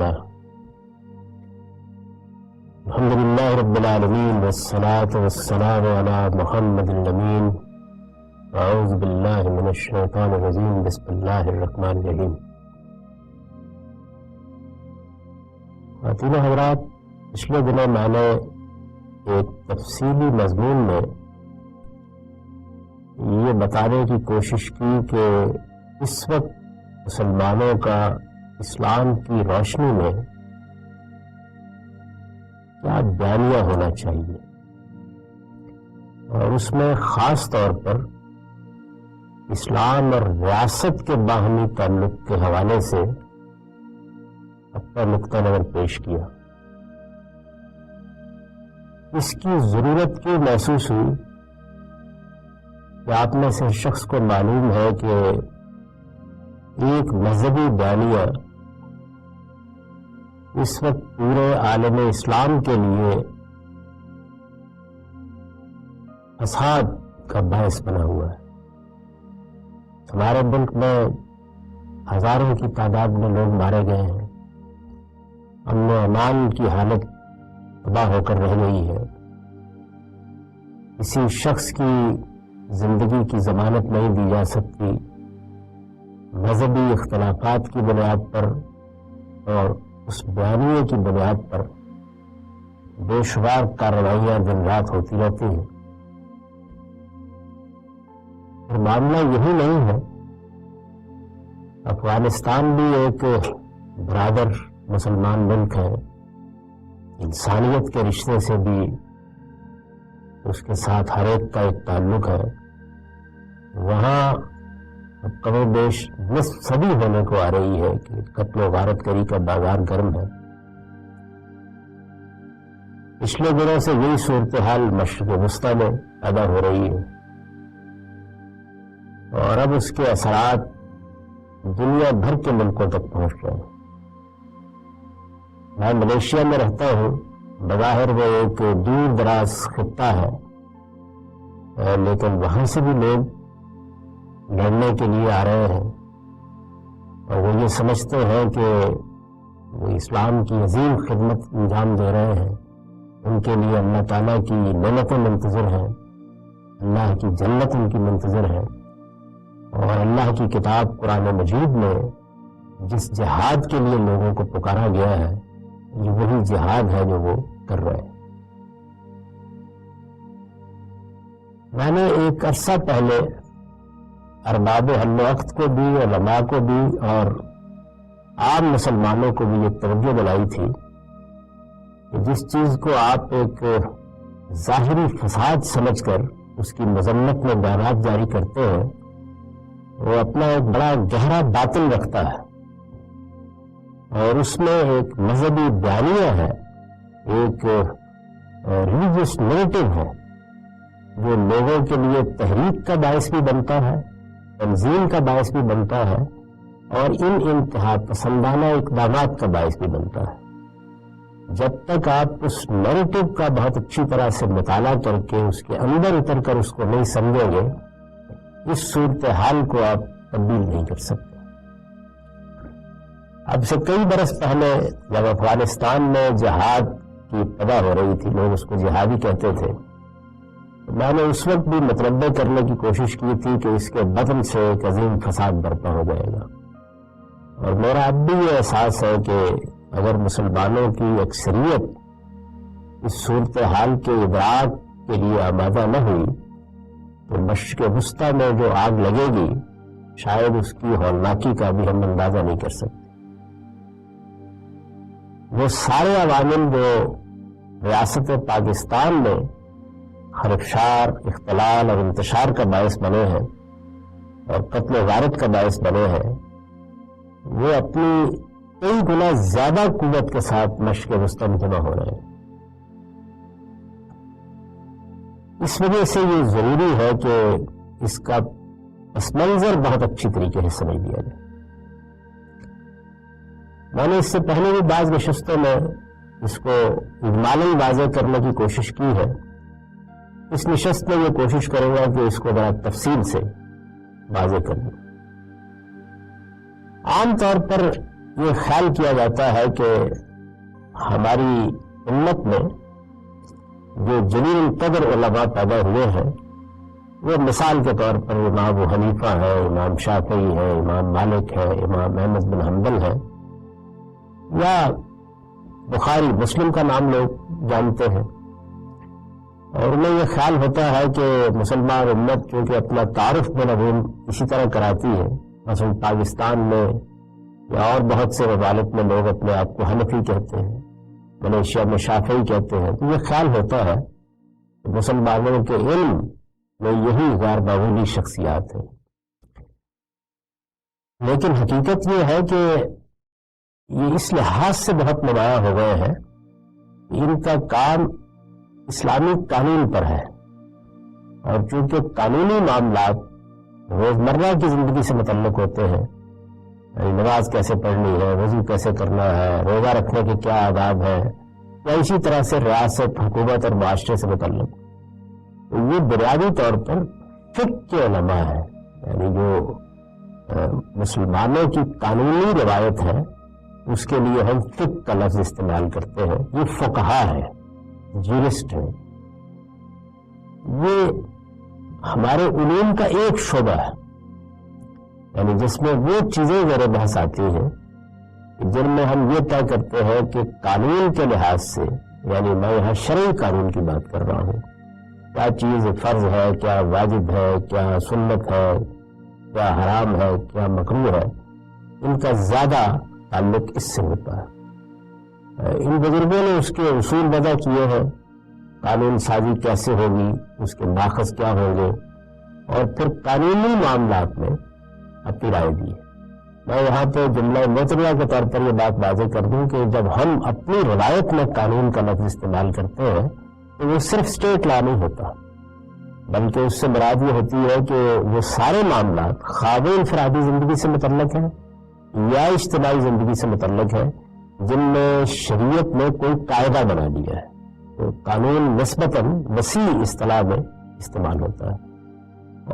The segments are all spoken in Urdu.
لله الحمد لله رب العالمين والصلاة والسلام على محمد الأمين أعوذ بالله من الشيطان الرجيم بسم الله الرحمن الرحيم. خواتین و حضرات، پچھلے دنوں میں نے ایک تفصیلی مضمون میں یہ بتانے کی کوشش کی کہ اس وقت مسلمانوں کا اسلام کی روشنی میں کیا بیانیہ ہونا چاہیے، اور اس میں خاص طور پر اسلام اور ریاست کے باہمی تعلق کے حوالے سے اپنا نقطہ نظر پیش کیا. اس کی ضرورت کیوں محسوس ہوئی کہ آپ میں سے شخص کو معلوم ہے کہ ایک مذہبی بیانیہ اس وقت پورے عالم اسلام کے لیے فساد کا باعث بنا ہوا ہے. ہمارے ملک میں ہزاروں کی تعداد میں لوگ مارے گئے ہیں، امن و امان کی حالت تباہ ہو کر رہ گئی ہے، کسی شخص کی زندگی کی ضمانت نہیں دی جا سکتی، مذہبی اختلافات کی بنیاد پر اور اس بیانیے کی بنیاد پر بے شمار کارروائیاں دن رات ہوتی رہتی ہیں. اور معاملہ یہی نہیں ہے، افغانستان بھی ایک برادر مسلمان ملک ہے، انسانیت کے رشتے سے بھی اس کے ساتھ ہر ایک کا ایک تعلق ہے. وہاں کم و بیش نصف صدی ہونے کو آ رہی ہے کہ قتل و غارت گری کا بازار گرم ہے. پچھلے دنوں سے یہی صورتحال مشرق وسطیٰ میں پیدا ہو رہی ہے، اور اب اس کے اثرات دنیا بھر کے ملکوں تک پہنچ رہے ہیں. میں ملیشیا میں رہتا ہوں. بظاہر وہ ایک دور دراز خطہ ہے، لیکن وہاں سے بھی لوگ لڑنے کے لیے آ رہے ہیں، اور وہ یہ سمجھتے ہیں کہ وہ اسلام کی عظیم خدمت انجام دے رہے ہیں. ان کے لیے اللہ تعالیٰ کی نعمتیں منتظر ہیں، اللہ کی جنت ان کی منتظر ہے، اور اللہ کی کتاب قرآن مجید میں جس جہاد کے لیے لوگوں کو پکارا گیا ہے، یہ وہی جہاد ہے جو وہ کر رہے ہیں. میں نے ایک عرصہ پہلے ارباب حل وقت کو بھی، علماء کو بھی اور عام مسلمانوں کو بھی یہ توجہ دلائی تھی کہ جس چیز کو آپ ایک ظاہری فساد سمجھ کر اس کی مذمت میں بیانات جاری کرتے ہیں، وہ اپنا ایک بڑا گہرا باطن رکھتا ہے، اور اس میں ایک مذہبی بیانیہ ہے، ایک ریلیجیس نیریٹو ہے جو لوگوں کے لیے تحریک کا باعث بھی بنتا ہے، تنظیم کا باعث بھی بنتا ہے، اور ان انتہا پسندانہ اقدامات کا باعث بھی بنتا ہے. جب تک آپ اس نیریٹو کا بہت اچھی طرح سے مطالعہ کر کے اس کے اندر اتر کر اس کو نہیں سمجھیں گے، اس صورتحال کو آپ تبدیل نہیں کر سکتے. اب سے کئی برس پہلے جب افغانستان میں جہاد کی ابتدا ہو رہی تھی، لوگ اس کو جہادی کہتے تھے، میں نے اس وقت بھی متنبع کرنے کی کوشش کی تھی کہ اس کے بدن سے ایک عظیم فساد برپا ہو جائے گا. اور میرا اب بھی یہ احساس ہے کہ اگر مسلمانوں کی اکثریت اس صورتحال کے ادراک کے لیے آمادہ نہ ہوئی تو مشرق وسطیٰ میں جو آگ لگے گی شاید اس کی ہولناکی کا بھی ہم اندازہ نہیں کر سکتے. وہ سارے عوامل جو ریاست پاکستان میں خرابشار، اختلال اور انتشار کا باعث بنے ہیں اور قتل و غارت کا باعث بنے ہیں، وہ اپنی کئی گنا زیادہ قوت کے ساتھ مشرق وسطیٰ میں جمع ہو رہے ہیں. اس وجہ سے یہ ضروری ہے کہ اس کا پس منظر بہت اچھی طریقے سے سمجھ لیا جائے. میں نے اس سے پہلے بھی بعض نشستوں میں اس کو اجمالاً واضح کرنے کی کوشش کی ہے. اس نشست میں یہ کوشش کروں گا کہ اس کو بڑا تفصیل سے واضح کر دوں. عام طور پر یہ خیال کیا جاتا ہے کہ ہماری امت میں جو جلیل القدر علماء پیدا ہوئے ہیں وہ مثال کے طور پر امام ابو حنیفہ ہے، امام شافعی ہے، امام مالک ہے، امام احمد بن حنبل ہے، یا بخاری مسلم کا نام لوگ جانتے ہیں. اور انہیں یہ خیال ہوتا ہے کہ مسلمان امت چونکہ اپنا تعارف بنظم اسی طرح کراتی ہے، مثلا پاکستان میں یا اور بہت سے ممالک میں لوگ اپنے آپ کو حنفی کہتے ہیں، ملیشیا میں شافعی کہتے ہیں، تو یہ خیال ہوتا ہے کہ مسلمانوں کے علم میں یہی غیر معمولی شخصیات ہیں. لیکن حقیقت یہ ہے کہ یہ اس لحاظ سے بہت نمایاں ہو گئے ہیں کہ ان کا کام اسلامی قانون پر ہے، اور چونکہ قانونی معاملات روزمرہ کی زندگی سے متعلق ہوتے ہیں، نماز کیسے پڑھنی ہے، وضو کیسے کرنا ہے، روزہ رکھنے کے کیا آداب ہے، یا اسی طرح سے ریاست، حکومت اور معاشرے سے متعلق، تو یہ بنیادی طور پر فقہ کے علماء ہیں. یعنی جو مسلمانوں کی قانونی روایت ہے اس کے لیے ہم فقہ کا لفظ استعمال کرتے ہیں. یہ فقہا ہے، جورسٹ ہے. یہ ہمارے علوم کا ایک شعبہ ہے، یعنی جس میں وہ چیزیں زیر بحث آتی ہیں جن میں ہم یہ طے کرتے ہیں کہ قانون کے لحاظ سے، یعنی میں یہاں شرعی قانون کی بات کر رہا ہوں، کیا چیز فرض ہے، کیا واجب ہے، کیا سنت ہے، کیا حرام ہے، کیا مکروہ ہے، ان کا زیادہ تعلق اس سے ہوتا ہے. ان بزرگوں نے اس کے اصول وضع کیے ہیں، قانون سازی کیسے ہوگی، اس کے ماخذ کیا ہوں گے، اور پھر قانونی معاملات میں اپنی رائے دی ہے. میں یہاں پہ جملہ معتبرہ کے طور پر یہ بات واضح کر دوں کہ جب ہم اپنی روایت میں قانون کا لفظ استعمال کرتے ہیں تو وہ صرف اسٹیٹ لا نہیں ہوتا، بلکہ اس سے مراد یہ ہوتی ہے کہ وہ سارے معاملات خواہ وہ انفرادی زندگی سے متعلق ہیں یا اجتماعی زندگی سے متعلق ہے جن میں شریعت نے کوئی قاعدہ بنا دیا ہے. تو قانون نسبتاً وسیع اصطلاح میں استعمال ہوتا ہے،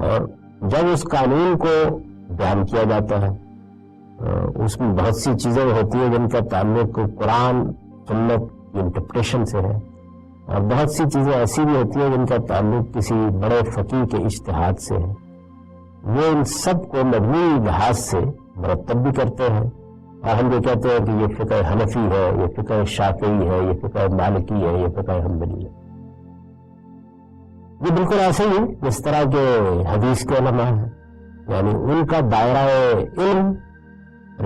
اور جب اس قانون کو بیان کیا جاتا ہے اس میں بہت سی چیزیں ہوتی ہیں جن کا تعلق قرآن سنت کی انٹرپریشن سے ہے، اور بہت سی چیزیں ایسی بھی ہوتی ہیں جن کا تعلق کسی بڑے فقیہ کے اجتہاد سے ہے. وہ ان سب کو مجموعی لحاظ سے مرتب بھی کرتے ہیں، اور ہم یہ کہتے ہیں کہ یہ فقہ حنفی ہے، یہ فقہ شافعی ہے، یہ فقہ مالکی ہے، یہ فقہ حنبلی ہے. یہ بالکل ایسے ہی جس طرح کے حدیث کے علماء ہیں، یعنی ان کا دائرہ علم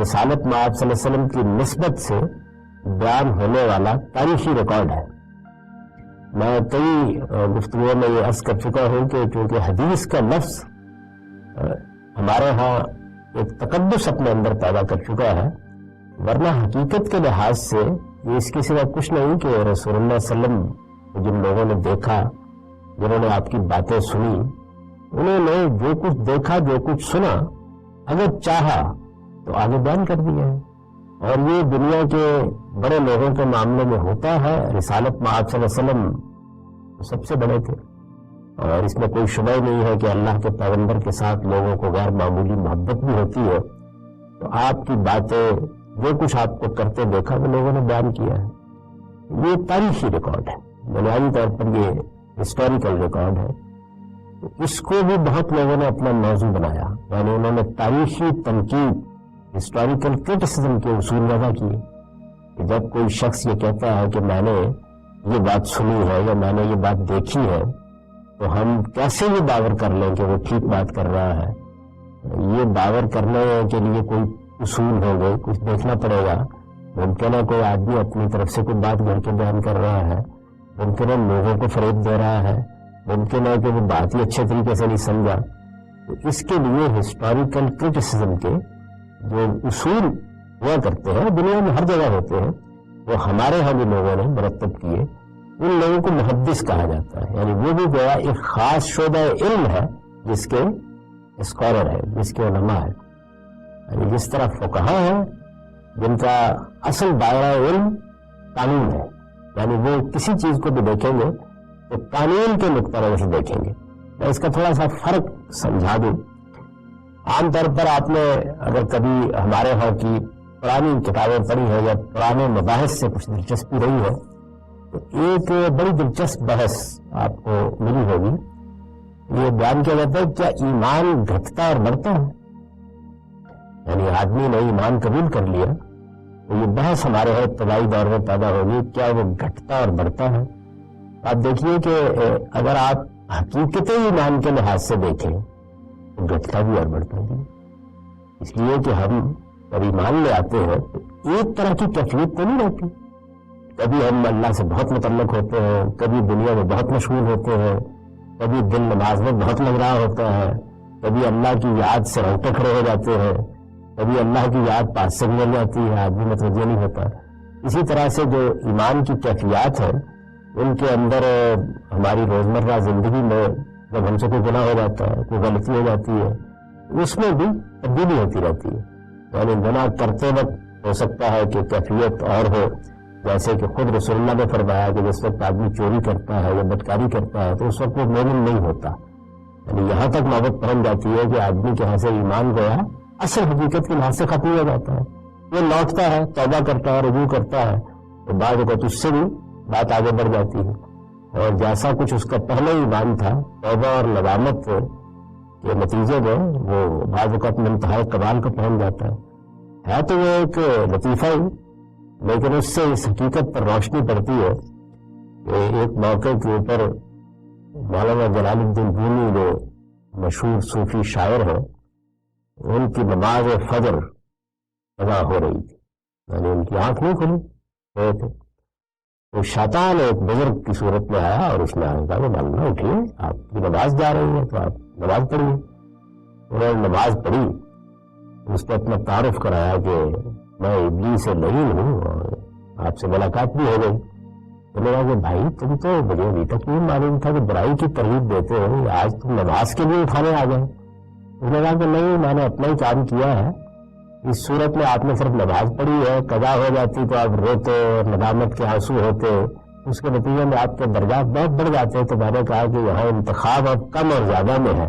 رسالت مآب صلی اللہ علیہ وسلم کی نسبت سے بیان ہونے والا تاریخی ریکارڈ ہے. میں کئی گفتگو میں یہ عرض کر چکا ہوں کہ چونکہ حدیث کا لفظ ہمارے ہاں ایک تقدس اپنے اندر پیدا کر چکا ہے، ورنہ حقیقت کے لحاظ سے یہ اس کے سوا کچھ نہیں کہ رسول اللہ صلی اللہ علیہ وسلم جن لوگوں نے دیکھا، جنہوں نے آپ کی باتیں سنی، انہوں نے جو کچھ دیکھا، جو کچھ سنا، اگر چاہا تو آگے بیان کر دیا ہے. اور یہ دنیا کے بڑے لوگوں کے معاملے میں ہوتا ہے. رسالت مآب صلی اللہ علیہ وسلم سب سے بڑے تھے، اور اس میں کوئی شبہ نہیں ہے کہ اللہ کے پیغمبر کے ساتھ لوگوں کو غیر معمولی محبت بھی ہوتی ہے. تو آپ کی باتیں، جو کچھ آپ کو کرتے دیکھا، وہ لوگوں نے بیان کیا ہے. یہ تاریخی ریکارڈ ہے، بنیادی طور پر یہ ہسٹوریکل ریکارڈ ہے. اس کو بھی بہت لوگوں نے اپنا موضوع بنایا، یعنی انہوں نے تاریخی تنقید، ہسٹوریکل کرٹیسزم کے اصول وضع کیے کہ جب کوئی شخص یہ کہتا ہے کہ میں نے یہ بات سنی ہے یا میں نے یہ بات دیکھی ہے، تو ہم کیسے یہ باور کر لیں کہ وہ ٹھیک بات کر رہا ہے. یہ باور کرنے کے لیے کوئی اصول ہوں گے، کچھ دیکھنا پڑے گا. ممکن ہے کوئی آدمی اپنی طرف سے کوئی بات گھر کے بیان کر رہا ہے، ممکن ہے لوگوں کو فریب دے رہا ہے، ممکن ہے کہ وہ بات ہی اچھے طریقے سے نہیں سمجھا. تو اس کے لیے ہسٹوریکل کرٹیسزم کے جو اصول ہوا کرتے ہیں، دنیا میں ہر جگہ ہوتے ہیں، وہ ہمارے ہاں بھی لوگوں نے مرتب کیے. ان لوگوں کو محدث کہا جاتا ہے، یعنی وہ بھی گویا ایک خاص شعبہ علم ہے جس کے اسکالر ہے، جس کے علماء ہے. یعنی جس طرح فقہا ہیں جن کا اصل دائرہ علم قانون ہے، یعنی وہ کسی چیز کو بھی دیکھیں گے تو قانون کے نقطہ نظر سے دیکھیں گے. میں اس کا تھوڑا سا فرق سمجھا دوں. عام طور پر آپ نے اگر کبھی ہمارے ہاں کی پرانی کتابیں پڑھی ہیں یا پرانے مباحث سے کچھ دلچسپی رہی ہے تو ایک بڑی دلچسپ بحث آپ کو ملی ہوگی. یہ بیان کیا جاتا ہے کیا ایمان گھٹتا اور بڑھتا ہے؟ یعنی آدمی نے ایمان قبول کر لیا تو یہ بحث ہمارے یہاں ابتدائی دور میں پیدا ہوگی کیا وہ گھٹتا اور بڑھتا ہے. آپ دیکھیے کہ اگر آپ حقیقت ایمان کے لحاظ سے دیکھیں تو گھٹتا بھی اور بڑھتا بھی. اس لیے کہ ہم جب ایمان لے آتے ہیں تو ایک طرح کی کیفیت تو نہیں رہتی. کبھی ہم اللہ سے بہت متعلق ہوتے ہیں, کبھی دنیا میں بہت مشغول ہوتے ہیں, کبھی دل نماز میں بہت لگ رہا ہوتا ہے, کبھی اللہ کی یاد سے رونگٹے کھڑے ہو جاتے ہیں, کبھی اللہ کی یاد پاس سے گزر جاتی ہے, آدمی متوجہ نہیں ہوتا. اسی طرح سے جو ایمان کی کیفیات ہیں ان کے اندر ہماری روزمرہ زندگی میں جب ہم سے کوئی گناہ ہو جاتا ہے, کوئی غلطی ہو جاتی ہے, اس میں بھی تبدیلی ہوتی رہتی ہے. یعنی گناہ کرتے وقت ہو سکتا ہے کہ کیفیت اور ہو, جیسے کہ خود رسول اللہ نے فرمایا کہ جس وقت آدمی چوری کرتا ہے یا بدکاری کرتا ہے تو اس وقت وہ مومن نہیں ہوتا. یعنی یہاں تک نوبت پہنچ جاتی ہے کہ آدمی کے یہاں سے ایمان گویا اصل حقیقت کے لحاظ سے ختم ہو جاتا ہے. وہ لوٹتا ہے, توبہ کرتا ہے, رجوع کرتا ہے تو بعد اوقات اس سے بھی بات آگے بڑھ جاتی ہے. اور جیسا کچھ اس کا پہلے ایمان تھا, توبہ اور ندامت کے نتیجے میں وہ بعض اوقات منتہا کمال کو پہنچ جاتا ہے تو وہ ایک لطیفہ ہی, لیکن اس سے اس حقیقت پر روشنی پڑتی ہے کہ ایک موقع کے اوپر مولانا جلال الدین رومی جو مشہور صوفی شاعر ہیں ان کی نماز فجر ادا ہو رہی تھی. یعنی ان کی آنکھ نہیں کھلی ہوئے تھے تو شیطان ایک بزرگ کی صورت میں آیا اور اس نے کہا کہ مولانا اٹھیے, آپ کی نماز جا رہی ہے تو آپ نماز پڑھیے. انہوں نے نماز پڑھی, اس نے اپنا تعارف کرایا کہ میں ابلیس سے لعین ہوں اور آپ سے ملاقات بھی ہو گئی. تو نے کہا کہ بھائی تم تو مجھے ابھی تک نہیں معلوم تھا کہ برائی کی ترغیب دیتے ہو, آج تم نماز کے لیے اٹھانے آ گئے. اس نے کہا کہ نہیں, میں نے اپنا ہی کام کیا ہے. اس صورت میں آپ نے صرف نماز پڑھی ہے, قضا ہو جاتی تو آپ روتے اور ندامت کے آنسو ہوتے, اس کے نتیجے میں آپ کے درجات بہت بڑھ جاتے. تو میں نے کہا کہ یہاں انتخاب اب کم اور زیادہ میں ہے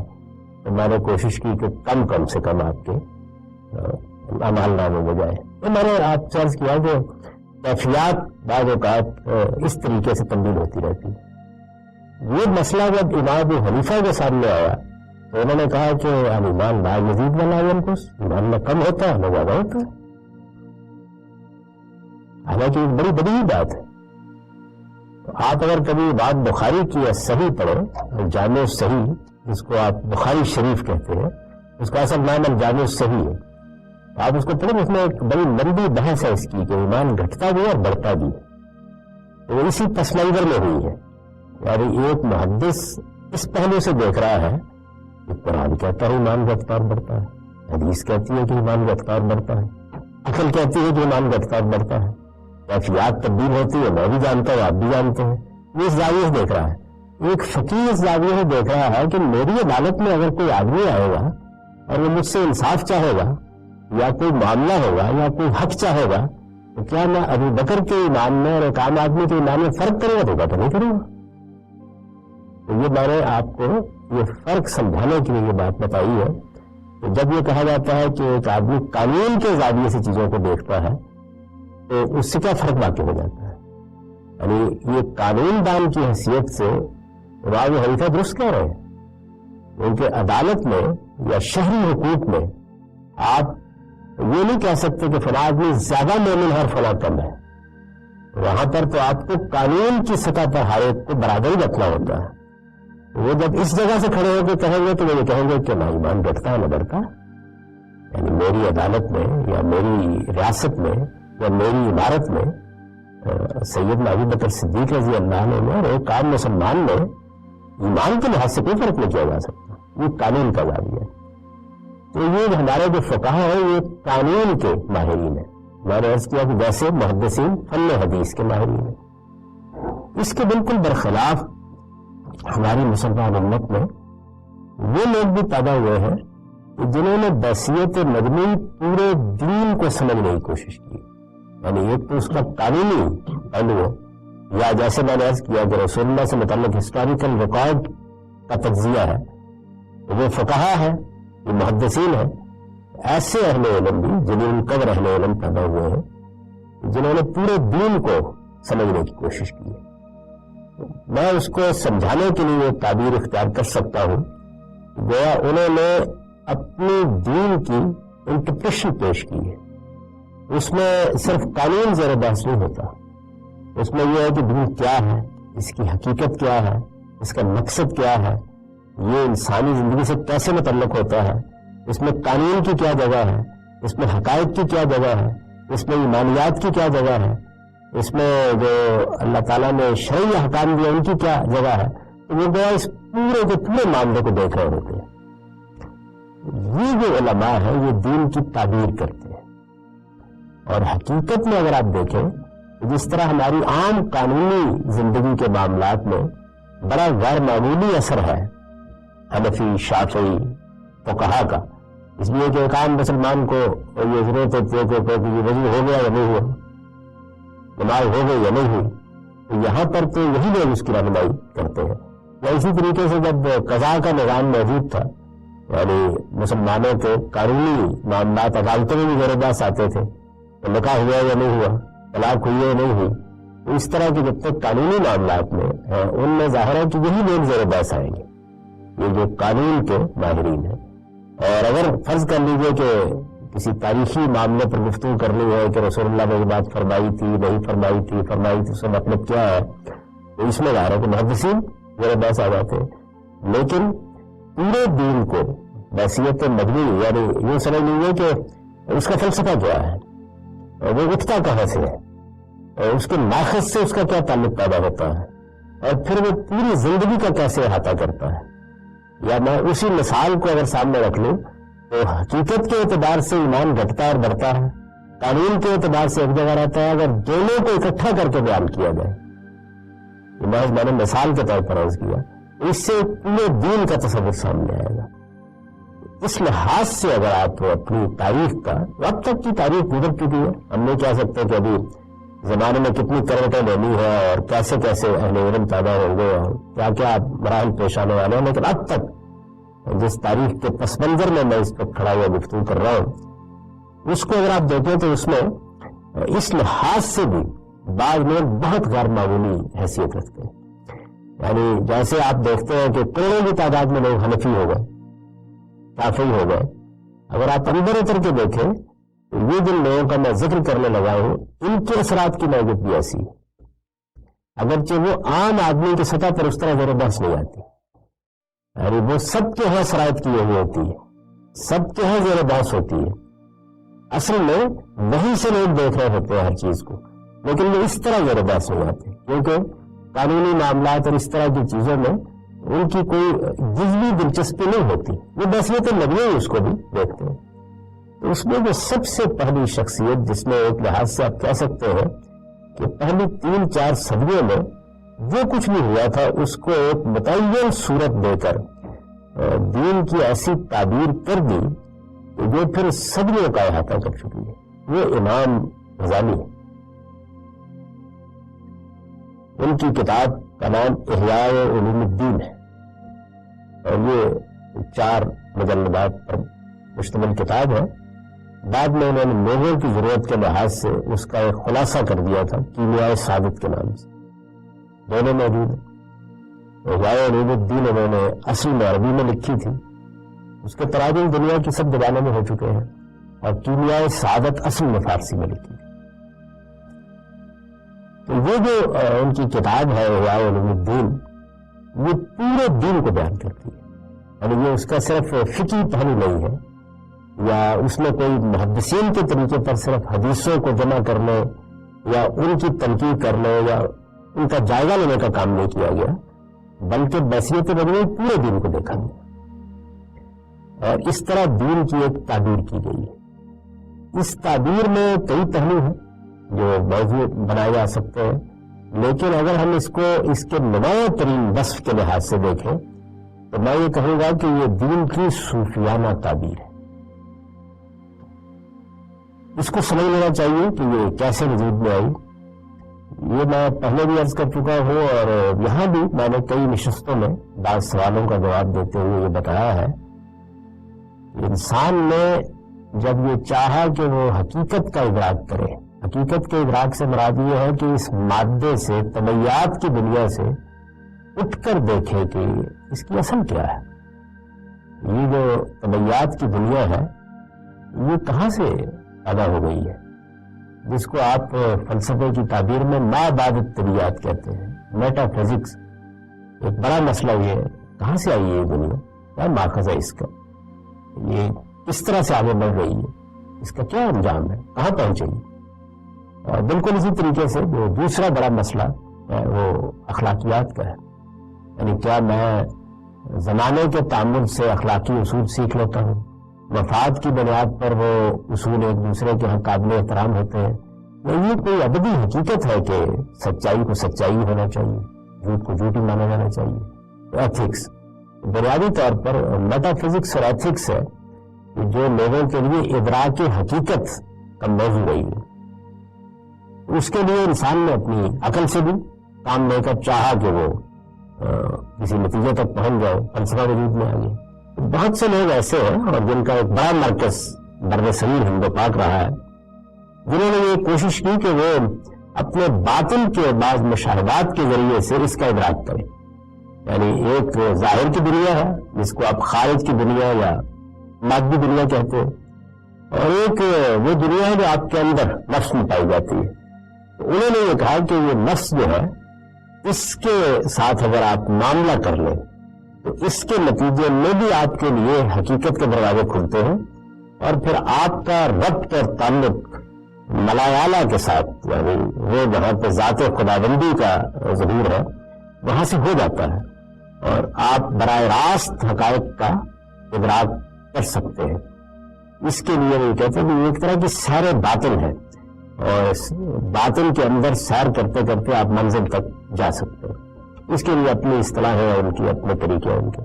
تو میں نے کوشش کی کہ کم سے کم آپ کے اعمال نامے میں جائے. تو میں نے آپ سے عرض کیا کہ کیفیات بعض اوقات اس طریقے سے تبدیل ہوتی رہتی. یہ مسئلہ جب امام ابو حنیفہ کے سامنے آیا تو انہوں نے کہا کہ ایمان لا یزید ولا ینقص, ایمان میں کم ہوتا ہے نہ زیادہ ہوتا ہے. حالانکہ ایک بڑی بدیہی بات ہے. آپ اگر کبھی بات بخاری کی یا صحیح پڑھیں, جامع صحیح جس کو آپ بخاری شریف کہتے ہیں, اس کا اصل نام الجامع صحیح ہے, آپ اس کو پڑھیں, اس میں ایک بڑی لمبی بحث ہے اس کی کہ ایمان گھٹتا بھی اور بڑھتا بھی. وہ اسی پس منظر میں ہوئی ہے. یعنی ایک محدث اس پہلو سے دیکھ رہا ہے کہ قرآن کہتا ہے ایمان گھٹتا اور بڑھتا ہے, حدیث کہتی ہے کہ ایمان گھٹتا اور بڑھتا ہے, عقل کہتی ہے کہ ایمان گھٹتا اور بڑھتا ہے, کیفیات تبدیل ہوتی ہے, میں بھی جانتا ہوں, آپ بھی جانتے ہیں. یہ اس زاویے سے دیکھ رہا ہے. ایک فقیر اس زاویے سے دیکھ رہا ہے کہ میری عدالت میں اگر کوئی آدمی آئے گا اور وہ مجھ سے انصاف چاہے گا یا کوئی معاملہ ہوگا یا کوئی حق چاہے گا تو کیا میں ابو بکر کے ایمان میں اور ایک عام آدمی کے ایمان میں فرق کرے گا تو نہیں کروں گا. تو یہ میں نے آپ کو یہ فرق سمجھانے کے لیے یہ بات بتائی ہے کہ جب یہ کہا جاتا ہے کہ ایک آدمی قانون کے زاویے سے چیزوں کو دیکھتا ہے تو اس سے کیا فرق واقع ہو جاتا ہے. یعنی یہ قانون دان کی حیثیت سے امام حنیفہ درست کہہ رہے ہیں, ان کے عدالت میں یا شہری حقوق میں آپ یہ نہیں کہہ سکتے کہ فلاں آدمی زیادہ مومن ہے اور فلاں کم ہے. وہاں پر تو آپ کو قانون کی سطح پر ہر ایک کو برابری رکھنا ہوتا ہے. وہ جب اس جگہ سے کھڑے ہو کے کہیں گے تو وہ یہ کہیں گے کہ نہ ایمان گھٹتا ہے نہ بڑھتا. یعنی میری عدالت میں یا میری ریاست میں یا میری عمارت میں سیدنا ابو بکر صدیق رضی اللہ عنہ میں اور ایک عام مسلمان میں ایمان کے لحاظ سے کوئی فرق نہیں کیا جا سکتا. یہ قانون کا زاویہ ہے. تو یہ ہمارے جو فقہا ہیں یہ قانون کے ماہرین ہیں. میں نے عرض کیا کہ ویسے محدثین فن حدیث کے ماہرین ہیں. اس کے بالکل برخلاف ہماری مسلمان امت میں وہ لوگ بھی پیدا ہوئے ہیں جنہوں نے بحثیت مجموعی پورے دین کو سمجھنے کی کوشش کی. یعنی ایک تو اس کا قانونی پہلو ہے, یا جیسے میں نے عرض کیا کہ رسول اللہ سے متعلق ہسٹوریکل ریکارڈ کا تجزیہ ہے, وہ فقہا ہے, یہ محدثین ہیں. ایسے اہل علم بھی جنہیں القدر اہل علم پیدا ہوئے ہیں جنہوں نے پورے دین کو سمجھنے کی کوشش کی ہے. میں اس کو سمجھانے کے لیے ایک تعبیر اختیار کر سکتا ہوں. گویا انہوں نے اپنی دین کی انٹرپریشن پیش کی ہے. اس میں صرف قانون زیر بحث نہیں ہوتا. اس میں یہ ہے کہ دین کیا ہے, اس کی حقیقت کیا ہے, اس کا مقصد کیا ہے, یہ انسانی زندگی سے کیسے متعلق ہوتا ہے, اس میں قانون کی کیا جگہ ہے, اس میں حقائق کی کیا جگہ ہے, اس میں ایمانیات کی کیا جگہ ہے, اس میں جو اللہ تعالیٰ نے شرعی احکام دیا ان کی کیا جگہ ہے. تو وہ گویا اس پورے کے پورے معاملے کو دیکھ رہے ہوتے ہیں. یہ جو علماء ہیں یہ دین کی تعبیر کرتے ہیں. اور حقیقت میں اگر آپ دیکھیں جس طرح ہماری عام قانونی زندگی کے معاملات میں بڑا غیر معمولی اثر ہے حنفی شافعی فقہا کا, اس لیے کہ ایک عام مسلمان کو یہ ضرورت ہوتی ہے کہ یہ وضو ہو گیا یا نہیں ہوا, نماز ہو گئی یا نہیں ہوئی, تو یہاں پر تو یہی لوگ اس کی رہنمائی کرتے ہیں. یا اسی طریقے سے جب قضاء کا نظام موجود تھا, یعنی مسلمانوں کے قانونی معاملات عدالتوں میں بھی زیر بحث آتے تھے, تو نکاح ہوا یا نہیں ہوا, طلاق ہوئی یا نہیں ہوئی, تو اس طرح کے جب تک قانونی معاملات میں ہیں ان میں ظاہر ہے کہ یہی لوگ زیر بحث آئیں گے, یہ جو قانون کے ماہرین ہیں. اور اگر فرض کر لیجئے کہ کسی تاریخی معاملے پر گفتگو کرنی ہے کہ رسول اللہ نے یہ بات فرمائی تھی نہیں فرمائی تھی اس کا مطلب کیا ہے, تو اس میں ظاہر ہے کہ محدثین زیر بحث آ جاتے ہیں. لیکن پورے دین کو بحثیت مبنی یعنی یہ سمجھ لیجیے کہ اس کا فلسفہ کیا ہے, وہ اٹھتا کہاں سے ہے, اور اس کے ماخذ سے اس کا کیا تعلق پیدا ہوتا ہے, اور پھر وہ پوری زندگی کا کیسے احاطہ کرتا ہے. یا میں اسی مثال کو اگر سامنے رکھ لوں تو حقیقت کے اعتبار سے ایمان گھٹتا اور بڑھتا ہے, قانون کے اعتبار سے ایک جگہ رہتا ہے. اگر دونوں کو اکٹھا کر کے بیان کیا جائے, میں نے مثال کے طور پر عرض کیا, اس سے پورے دین کا تصور سامنے آئے گا. اس لحاظ سے اگر آپ اپنی تاریخ کا, اب تک کی تاریخ گزر چکی ہے, ہم نہیں کہہ سکتے کہ ابھی زمانے میں کتنی کروٹیں لینی ہے اور کیسے کیسے اہل علم پیدا ہوں گے اور کیا کیا مراحل پیش آنے والے ہیں, لیکن اب تک جس تاریخ کے پس منظر میں اس وقت کھڑا ہوا گفتگو کر رہا ہوں, اس کو اگر آپ دیکھیں تو اس میں اس لحاظ سے بھی بعض میں بہت غیر معمولی حیثیت رکھتے ہیں. یعنی جیسے آپ دیکھتے ہیں کہ کروڑوں کی تعداد میں لوگ حنفی ہو گئے, شافعی ہو گئے. اگر آپ اندر اتر کے دیکھیں تو یہ جن لوگوں کا میں ذکر کرنے لگا ہوں ان کے اثرات کی نوعیت بھی ایسی ہے, اگرچہ وہ عام آدمی کی سطح پر اس طرح زیر بحث نہیں آتی. یعنی وہ سب کے ہاں شرائط کی ہوئی ہوتی ہے, سب کے ہاں زیر بحث ہوتی ہے. اصل میں وہیں سے لوگ دیکھ رہے ہوتے ہیں ہر چیز کو, لیکن وہ اس طرح زیر بحث نہیں آتے کیونکہ قانونی معاملات اور اس طرح کی چیزوں میں ان کی کوئی جزوی دلچسپی نہیں ہوتی. وہ بحثیت لگنے اس کو بھی دیکھتے ہیں. تو اس میں جو سب سے پہلی شخصیت جس میں ایک لحاظ سے آپ کہہ سکتے ہیں کہ پہلی 3-4 صدیوں میں جو کچھ بھی ہوا تھا اس کو ایک متعین صورت دے کر دین کی ایسی تعبیر کر دی کہ جو پھر صدیوں کا احاطہ کر چکی ہے, وہ امام غزالی ہے. ان کی کتاب کا نام احیاء علوم الدین ہے اور یہ 4 مجلدات پر مشتمل کتاب ہے. بعد میں انہوں نے لوگوں کی ضرورت کے لحاظ سے اس کا ایک خلاصہ کر دیا تھا کیمیائے سعادت کے نام سے, دونوں موجود ہیں. احیاء علوم الدین انہوں نے اصل میں عربی میں لکھی تھی, اس کے تراجم دنیا کی سب زبانوں میں ہو چکے ہیں, اور کیمیائے سعادت اصل میں فارسی میں لکھی تھی. تو یہ جو ان کی کتاب ہے احیاء علوم الدین, یہ پورے دین کو بیان کرتی ہے. یعنی یہ اس کا صرف فقہی پہلو نہیں ہے یا اس میں کوئی محدثین کے طریقے پر صرف حدیثوں کو جمع کرنے یا ان کی تنقید کرنے یا ان کا جائزہ لینے کا کام نہیں کیا گیا, بلکہ بحثیت مبنی پورے دین کو دیکھا گیا اور اس طرح دین کی ایک تعبیر کی گئی ہے. اس تعبیر میں کئی پہلو ہیں جو موضوع بنائے جا سکتے ہیں, لیکن اگر ہم اس کو اس کے نمایاں ترین وصف کے لحاظ سے دیکھیں تو میں یہ کہوں گا کہ یہ دین کی صوفیانہ تعبیر ہے. اس کو سمجھ لینا چاہیے کہ یہ کیسے وجود میں آئی. یہ میں پہلے بھی عرض کر چکا ہوں اور یہاں بھی میں نے کئی نشستوں میں بعض سوالوں کا جواب دیتے ہوئے یہ بتایا ہے. انسان میں جب یہ چاہا کہ وہ حقیقت کا ادراک کرے. حقیقت کے ادراک سے مراد یہ ہے کہ اس مادے سے، طبیعیات کی دنیا سے اٹھ کر دیکھے کہ اس کی اصل کیا ہے. یہ جو طبیعیات کی دنیا ہے یہ کہاں سے پیدا ہو گئی ہے، جس کو آپ فلسفے کی تعبیر میں ما بعد الطبیعیات کہتے ہیں، میٹا فزکس. ایک بڑا مسئلہ یہ ہے کہاں سے آئی ہے یہ دنیا، کیا ماخذ ہے اس کا، یہ کس طرح سے آگے بڑھ رہی ہے، اس کا کیا انجام ہے، کہاں پہنچے گی. اور بالکل اسی طریقے سے جو دوسرا بڑا مسئلہ ہے وہ اخلاقیات کا ہے. یعنی کیا میں زمانے کے تعامل سے اخلاقی اصول سیکھ لیتا ہوں، مفاد کی بنیاد پر وہ اصول ایک دوسرے کے قابل احترام ہوتے ہیں، یا یہ کوئی ابدی حقیقت ہے کہ سچائی کو سچائی ہونا چاہیے، جھوٹ کو جھوٹ ہی مانا جانا چاہیے. ایتھکس بنیادی طور پر میٹا فزکس اور ایتھکس ہے جو لوگوں کے لیے ادراک حقیقت کا موضوع رہی ہے. اس کے لیے انسان نے اپنی عقل سے بھی کام لے کر چاہا کہ وہ کسی نتیجے تک پہنچ جائے، فلسفہ وجود میں آ گیا. بہت سے لوگ ایسے ہیں اور جن کا ایک بڑا مرکز بر صغیر ہند و پاک رہا ہے، جنہوں نے یہ کوشش کی کہ وہ اپنے باطن کے بعض مشاہدات کے ذریعے سے اس کا ادراک کریں. یعنی ایک ظاہر کی دنیا ہے جس کو آپ خارج کی دنیا یا مادی دنیا کہتے ہیں، اور ایک وہ دنیا ہے جو آپ کے اندر نفس میں پائی جاتی ہے. انہوں نے یہ کہا کہ یہ نفس جو ہے اس کے ساتھ اگر آپ معاملہ کر لیں تو اس کے نتیجے میں بھی آپ کے لیے حقیقت کے دروازے کھلتے ہیں، اور پھر آپ کا ربط اور تعلق ملایالہ کے ساتھ، یعنی وہ جہاں پہ ذات خداوندی کا ظہور ہے وہاں سے ہو جاتا ہے، اور آپ براہ راست حقائق کا ادراک کر سکتے ہیں. اس کے لیے وہ کہتے ہیں کہ یہ ایک طرح کی سیر باطن ہے، اور اس باطن کے اندر سیر کرتے کرتے آپ منزل تک جا سکتے ہیں. اس کے لیے اپنی اصطلاح ہے، ان کی اپنے طریقے ہیں ان کے.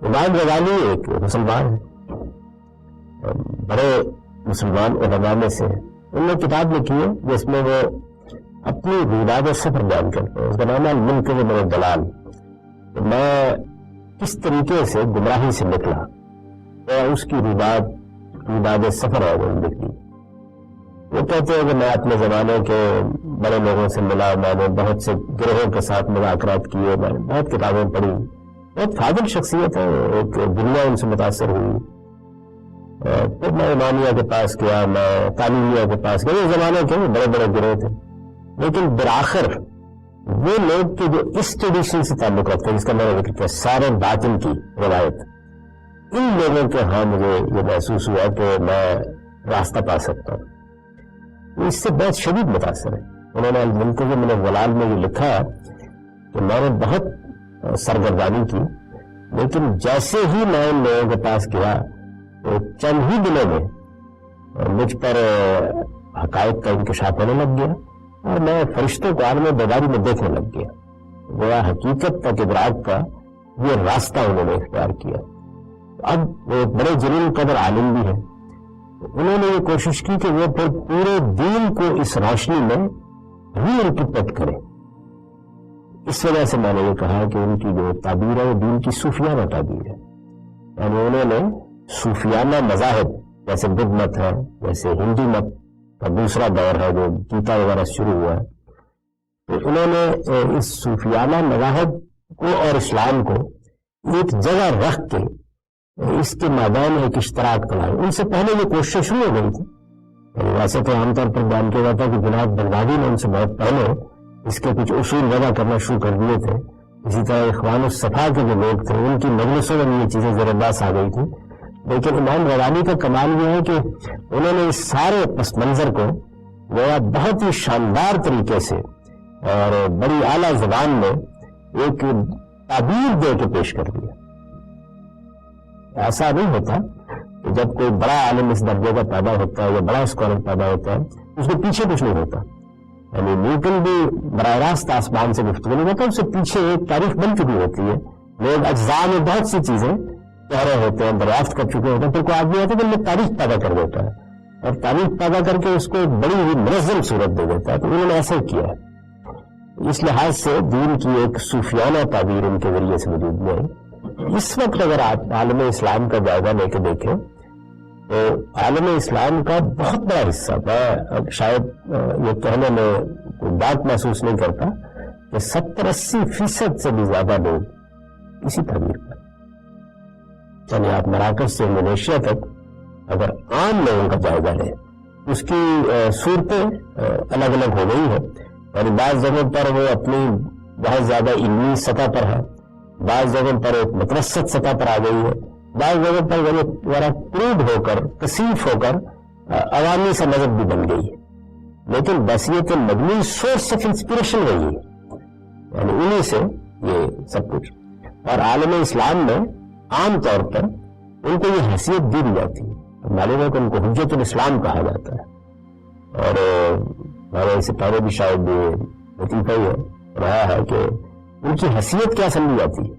امام غزالی ایک مسلمان ہے، بڑے مسلمان علماء میں سے. انہوں نے کتاب لکھی ہے جس میں وہ اپنی رویداد سفر بیان کرتے ہیں. اس کا نام ہے المنقذ من الضلال. میں کس طریقے سے گمراہی سے نکلا، اور اس کی رویداد سفر ہے وہ لکھی. وہ کہتے ہیں کہ میں اپنے زمانے کے بڑے لوگوں سے ملا، میں نے بہت سے گروہوں کے ساتھ مذاکرات کیے، میں نے بہت کتابیں پڑھی، بہت فاضل شخصیت ہے، ایک دنیا ان سے متاثر ہوئی. پھر میں امامیہ کے پاس گیا، میں تعلیمیہ کے پاس گیا. یہ زمانے کے بڑے بڑے گروہ تھے، لیکن بالآخر وہ لوگ کے جو اس ٹریڈیشن سے تعلق رکھتے ہیں جس کا میں نے ذکر کیا، سارے باطن کی روایت، ان لوگوں کے ہاں مجھے یہ محسوس ہوا کہ میں راستہ پا سکتا ہوں. اس سے بہت شدید متاثر ہے. انہوں نے المنقذ من الضلال میں یہ لکھا کہ میں نے بہت سرگردانی کی، لیکن جیسے ہی میں ان لوگوں کے پاس گیا تو چند ہی دنوں میں مجھ پر حقائق کا انکشاف ہونے لگ گیا، اور میں فرشتوں کو عالم بیداری میں دیکھنے لگ گیا. گویا حقیقت تک ادراک کا یہ راستہ انہوں نے اختیار کیا. اب وہ بڑے جلیل قدر عالم بھی ہیں. انہوں نے یہ کوشش کی کہ وہ پھر پورے دین کو اس روشنی میں ری انٹرپریٹ کریں. اس وجہ سے میں نے یہ کہا کہ ان کی جو تعبیر ہے وہ دین کی صوفیانہ تعبیر ہے. یعنی انہوں نے صوفیانہ مذاہب جیسے بدھ مت ہے، جیسے ہندو مت کا دوسرا دور ہے جو گیتا وغیرہ شروع ہوا ہے، تو انہوں نے اس صوفیانہ مذاہب کو اور اسلام کو ایک جگہ رکھ کے اس کے میدان ایک اشتراک بنائے. ان سے پہلے یہ کوشش شروع ہو گئی تھی. ویسے تو عام طور پر بیان کیا جاتا ہے کہ جناب بغدادی نے ان سے بہت پہلے اس کے کچھ اصول وضع کرنا شروع کر دیے تھے. اسی طرح اخوان الصفا کے جو لوگ تھے ان کی مجلسوں میں یہ چیزیں زیر بحث آ گئی تھی. لیکن امام غزالی کا کمال یہ ہے کہ انہوں نے اس سارے پس منظر کو گویا بہت ہی شاندار طریقے سے اور بڑی اعلیٰ زبان میں ایک تعبیر دے کے پیش کر دیا. ایسا نہیں ہوتا کہ جب کوئی بڑا عالم اس درجے کا پیدا ہوتا ہے یا بڑا اسکالر پیدا ہوتا ہے اس کے پیچھے کچھ نہیں ہوتا. یعنی نیوٹن بھی براہ راست آسمان سے گفتگو نہیں کرتا، اس سے پیچھے ایک تاریخ بن چکی ہوتی ہے. لوگ اجزاء میں بہت سی چیزیں کہہ رہے ہوتے ہیں، دریافت کر چکے ہوتے ہیں، پھر کوئی آدمی آتا ہے کہ وہ تاریخ پیدا کر دیتا ہے اور تاریخ پیدا کر کے اس کو ایک بڑی ہی منظم صورت دے دیتا ہے. تو انہوں نے ایسا ہی کیا ہے. اس لحاظ سے دین کی ایک صوفیانہ تعبیر ان کے ذریعے سے وجود میں آئی. اس وقت اگر آپ عالم اسلام کا جائزہ لے کے دیکھیں تو عالم اسلام کا بہت بڑا حصہ، میں شاید یہ کہنے میں کوئی بات محسوس نہیں کرتا کہ 70-80% سے بھی زیادہ لوگ اسی تعبیر پر، یعنی آپ مراکش سے انڈونیشیا تک اگر عام لوگوں کا جائزہ لیں، اس کی صورتیں الگ الگ ہو گئی ہیں. یعنی بعض جگہوں پر وہ اپنی بہت زیادہ علمی سطح پر ہے، بعض جگہوں پر ایک متوسط سطح پر آ گئی ہے، بعض جگہوں پر ذرا کروڈ ہو کر، کثیف ہو کر عوامی سا مذہب بھی بن گئی ہے. لیکن بصیرت مجموعی سورس آف انسپریشن وہی ہے، یعنی انہی سے یہ سب کچھ. اور عالم اسلام میں عام طور پر ان کو یہ حیثیت دی جاتی ہے، معلوم ہے کہ ان کو حجت الاسلام کہا جاتا ہے. اور ہمارے اس سے پہلے بھی شاید یہ لطیفہ ہی رہا ہے کہ ان کی حیثیت کیا سمجھی جاتی ہے.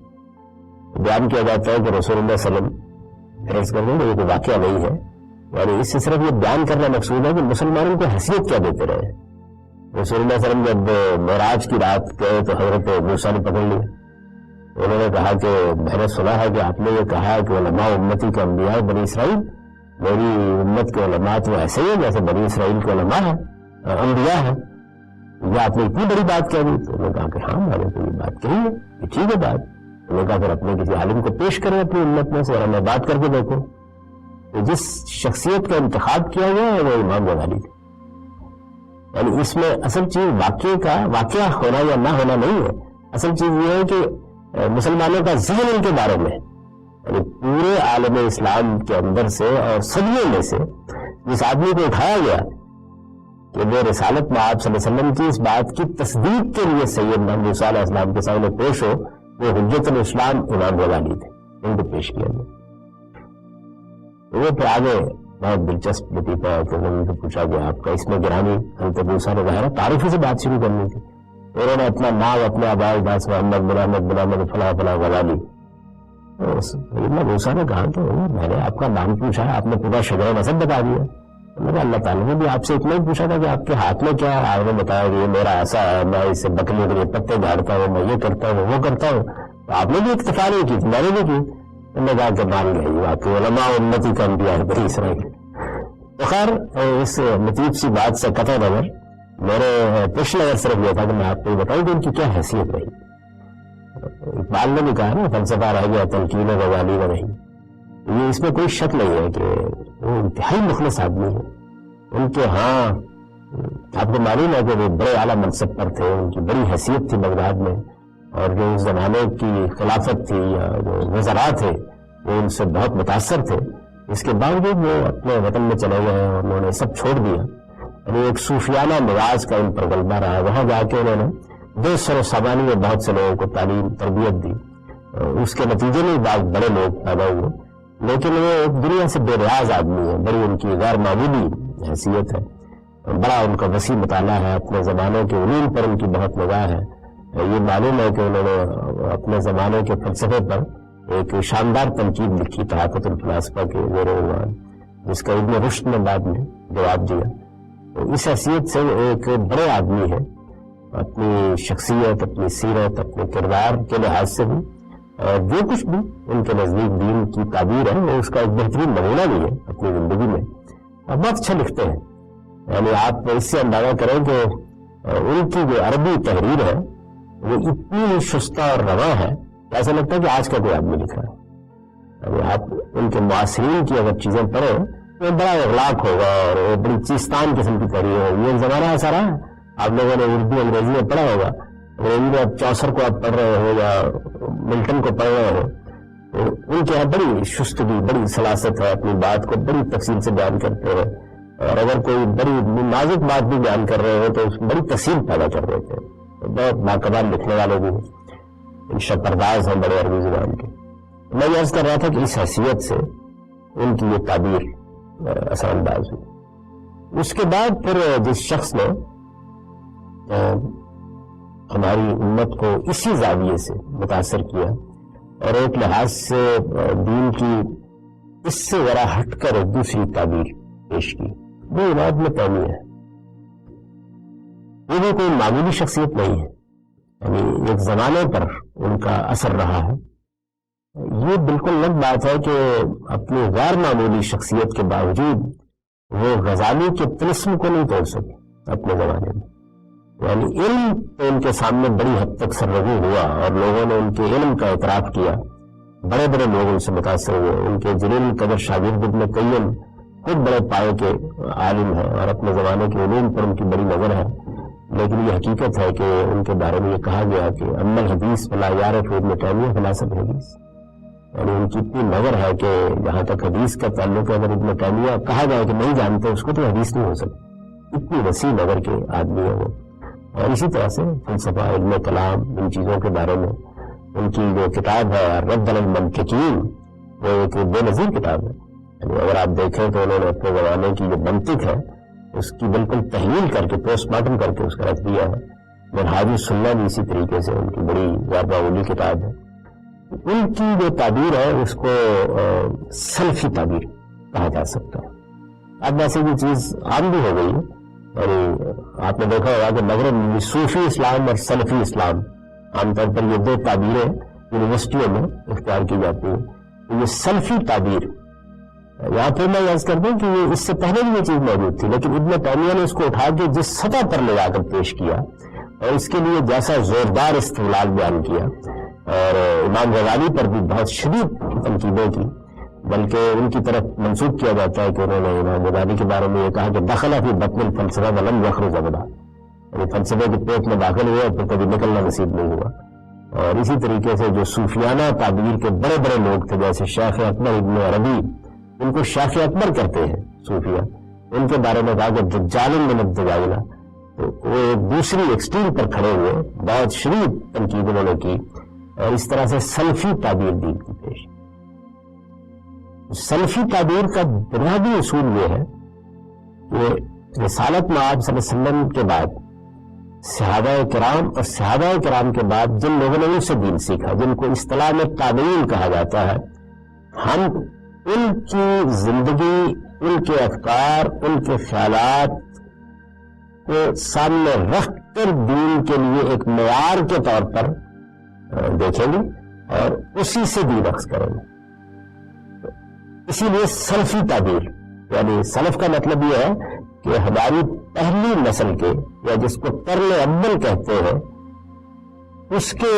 بیان کیا جاتا ہے کہ رسول اللہ صلی اللہ علیہ وسلم فرض کر دیں یہ کوئی واقعہ نہیں ہے، یعنی اس سے صرف یہ بیان کرنا مقصود ہے کہ مسلمانوں کو حیثیت کیا دیتے رہے. رسول اللہ صلی اللہ علیہ وسلم جب معراج کی رات گئے تو حضرت موسیٰ نے پکڑ لیا. انہوں نے کہا کہ میں نے سنا ہے کہ آپ نے یہ کہا ہے کہ علماء امتی کے انبیاء بنی اسرائیل، میری امت کے علماء تو ایسے ہی ہیں جیسے بنی اسرائیل کے علماء ہیں، انبیاء ہیں. یہ آپ نے اتنی بڑی بات کہہ دی. تو انہوں نے کہا کہ ہاں میں نے تو یہ بات کہی ہے، یہ ٹھیک ہے بات. انہوں نے کہا پھر اپنے کسی عالم کو پیش کریں اپنی امت میں سے اور ہمیں بات کر کے دیکھو. تو جس شخصیت کا انتخاب کیا گیا ہے وہ امام غزالی تھے. یعنی اس میں اصل چیز واقعہ ہونا یا نہ ہونا نہیں ہے، اصل چیز یہ ہے کہ مسلمانوں کا ذہن ان کے بارے میں، یعنی پورے عالم اسلام کے اندر سے اور صدیوں میں سے جس آدمی کو اٹھایا گیا کہ وہ رسالت میں آپ صلی اللہ علیہ وسلم کی اس بات کی تصدیق کے لیے سیدنا موسیٰ علیہ السلام کے سامنے پیش ہو، وہ حجت الاسلام امام غزالی تھے. ان کو پیش کیا گیا. وہ پھر آگے بہت دلچسپ لطیفہ ہے کہ انہوں نے پوچھا کہ آپ کا اس میں گرامی حضرت موسیٰ نے ظاہر تعریفی سے بات شروع کرنی تھی. انہوں نے اپنا نام اپنے آبائی داس محمد بن احمد فلاں فلاں غزالی. موسیٰ نے کہا کہ میں نے آپ کا نام پوچھا ہے، آپ نے پورا شجرہ نسب بتا دیا. اللہ تعالیٰ نے بھی آپ سے اتنا ہی پوچھا تھا کہ آپ کے ہاتھ میں کیا ہے. آپ نے بتایا کہ یہ میرا ایسا ہے، میں اسے بکریوں کے لیے پتے جھاڑتا ہوں، میں یہ کرتا ہوں وہ کرتا ہوں. تو آپ نے بھی اکتفا نہیں کی، میں نے بھی کی. انہوں نے کہا کہ مان گئی آپ کے علماء امتی کا انبیاء ہے بنی اسرائیل. تو خیر اس لطیف سی بات سے قطع نظر میرے پرشن نظر صرف یہ تھا کہ میں آپ کو یہ بتاؤں کہ ان کی کیا حیثیت رہی. اقبال نے بھی کہا نا فلسفہ رہ گیا تلقین غزالی نہ رہی. یہ اس میں کوئی شک نہیں ہے کہ وہ انتہائی مخلص آدمی ہے. ان کے ہاں آپ کو معلوم ہے کہ وہ بڑے اعلیٰ منصب پر تھے، ان کی بڑی حیثیت تھی بغداد میں، اور جو اس زمانے کی خلافت تھی یا جو وزراء تھے وہ ان سے بہت متاثر تھے. اس کے باوجود وہ اپنے وطن میں چلے گئے اور انہوں نے سب چھوڑ دیا. یعنی ایک صوفیانہ مزاج کا ان پر غلبہ رہا. وہاں جا کے انہوں نے بے سر و سامانی میں بہت سے لوگوں کو تعلیم تربیت دی. اس کے نتیجے میں بعض بڑے لوگ پیدا ہوئے، لیکن وہ ایک دنیا سے بے ریاض آدمی ہے. بڑی ان کی غیر معمولی حیثیت ہے، بڑا ان کا وسیع مطالعہ ہے، اپنے زمانے کے علوم پر ان کی بہت نگاہ ہے. یہ معلوم ہے کہ انہوں نے اپنے زمانے کے فلسفے پر ایک شاندار تنقید لکھی تحافت الفلاسفہ کے زیر عنوان، جس کا ابن رشد نے بعد میں جواب دیا. تو اس حیثیت سے ایک بڑے آدمی ہے، اپنی شخصیت، اپنی سیرت، اپنے کردار کے لحاظ سے بھی، اور جو کچھ بھی ان کے نزدیک دین کی تعبیر ہے وہ اس کا ایک بہترین نمونہ بھی ہے اپنی زندگی میں. بہت اچھا لکھتے ہیں. یعنی آپ اس سے اندازہ کریں کہ ان کی جو عربی تحریر ہے وہ اتنی شستہ اور رواں ہے کہ ایسا لگتا ہے کہ آج کا کوئی آدمی لکھ رہا ہے. یعنی آپ ان کے معاصرین کی اگر چیزیں پڑھیں تو بڑا اغلاق ہوگا اور وہ بڑی چیستان قسم کی تحریر ہوگی. یہ زمانہ ایسا رہا ہے، آپ لوگوں نے اردو انگریزی میں پڑھا ہوگا، انگریزی میں آپ چوسر کو آپ پڑھ رہے ہو یا ملٹن کو پڑھ رہے ہو، تو ان کے یہاں بڑی شستگی، بڑی سلاست ہے، اپنی بات کو بڑی تفصیل سے بیان کرتے ہیں. اور اگر کوئی بڑی نازک بات بھی بیان کر رہے ہو تو اس میں بڑی تفصیل پیدا کر رہے تھے. بہت باقبال لکھنے والے بھی ہیں، شپرداز ہیں بڑے عربی زبان کے. میں یہ عرض کر رہا تھا کہ اس حیثیت سے ان کی یہ تعبیر اثر انداز ہوئی. اس کے بعد پھر جس شخص نے ہماری امت کو اسی زاویے سے متاثر کیا اور ایک لحاظ سے دین کی اس سے ذرا ہٹ کر ایک دوسری تعبیر پیش کی، وہ عنایت بن تیمیہ ہے. وہ بھی کوئی معمولی شخصیت نہیں ہے. یعنی ایک زمانے پر ان کا اثر رہا ہے یہ بالکل الگ بات ہے کہ اپنی غیر معمولی شخصیت کے باوجود وہ غزالی کے طلسم کو نہیں توڑ سکے اپنے زمانے میں. یعنی علم تو ان کے سامنے بڑی حد تک سرنگو ہوا اور لوگوں نے ان کے علم کا اعتراف کیا. بڑے بڑے لوگ ان سے متاثر ہوئے. ان کے جلیل القدر شاگرد ابن قیم خود بڑے پائے کے عالم ہیں اور اپنے زمانے کے علوم پر ان کی بڑی نظر ہے. لیکن یہ حقیقت ہے کہ ان کے بارے میں یہ کہا گیا کہ اما الحدیث فلا یعرف ابن تیمیہ فلاسف حدیث. یعنی ان کی اتنی نظر ہے کہ جہاں تک حدیث کا تعلق ہے، اگر ابن تیمیہ کہا جائے کہ نہیں جانتے اس کو تو حدیث نہیں ہو سکتی. اتنی وسیع نظر کے آدمی ہے وہ. اور اسی طرح سے فلسفہ، علم کلام، ان چیزوں کے بارے میں ان کی جو کتاب ہے رد علی المنطقین، وہ ایک بے نظیر کتاب ہے. یعنی اگر آپ دیکھیں تو انہوں نے اپنے زمانے کی جو منطق ہے اس کی بالکل تحلیل کر کے، پوسٹ مارٹم کر کے اس کا رکھ دیا ہے. منہاج السنہ بھی اسی طریقے سے ان کی بڑی غیر معمولی کتاب ہے. ان کی جو تعبیر ہے اس کو سلفی تعبیر کہا جا سکتا ہے. اب ویسے یہ چیز عام بھی ہو گئی ہے. اور آپ نے دیکھا ہوگا کہ مغرب میں صوفی اسلام اور سلفی اسلام عام طور پر یہ دو تعبیریں یونیورسٹیوں میں اختیار کی جاتی ہیں. یہ سلفی تعبیر، یہاں پھر میں عرض کر دوں کہ یہ اس سے پہلے بھی یہ چیز موجود تھی، لیکن ابن تیمیہ نے اس کو اٹھا کے جس سطح پر لے جا کر پیش کیا اور اس کے لیے جیسا زوردار استدلال بیان کیا، اور امام غزالی پر بھی بہت شدید تنقیدیں کی. بلکہ ان کی طرف منسوب کیا جاتا ہے کہ انہوں نے امام غزالی کے بارے میں یہ کہا کہ دخل فی بطن الفلسفہ ولم یخرج ابدا، یعنی فلسفے کے پیٹ میں داخل ہوا اور پھر کبھی نکلنا نصیب نہیں ہوا. اور اسی طریقے سے جو صوفیانہ تعبیر کے بڑے بڑے لوگ تھے جیسے شیخ اکبر ابن عربی، ان کو شیخ اکبر کہتے ہیں صوفیہ، ان کے بارے میں کہا کہ دجال من الدجاجلہ، تو وہ ایک دوسری ایکسٹریم پر کھڑے ہوئے، بہت شدید تنقید انہوں نے کی اور اس طرح سے سلفی تعبیر دی کی پیش. سلفی تعبیر کا بنیادی اصول یہ ہے کہ رسالت میں آپ صلی اللہ علیہ وسلم کے بعد صحابہ کرام اور صحابہ کرام کے بعد جن لوگوں نے ان سے دین سیکھا، جن کو اصطلاح میں تابعین کہا جاتا ہے، ہم ان کی زندگی، ان کے افکار، ان کے خیالات کو سامنے رکھ کر دین کے لیے ایک معیار کے طور پر دیکھیں گے اور اسی سے دین اخذ کریں گے. اسی لیے سلفی تعبیر، یعنی سلف کا مطلب یہ ہے کہ ہماری پہلی نسل کے، یا جس کو قرن اول کہتے ہیں، اس کے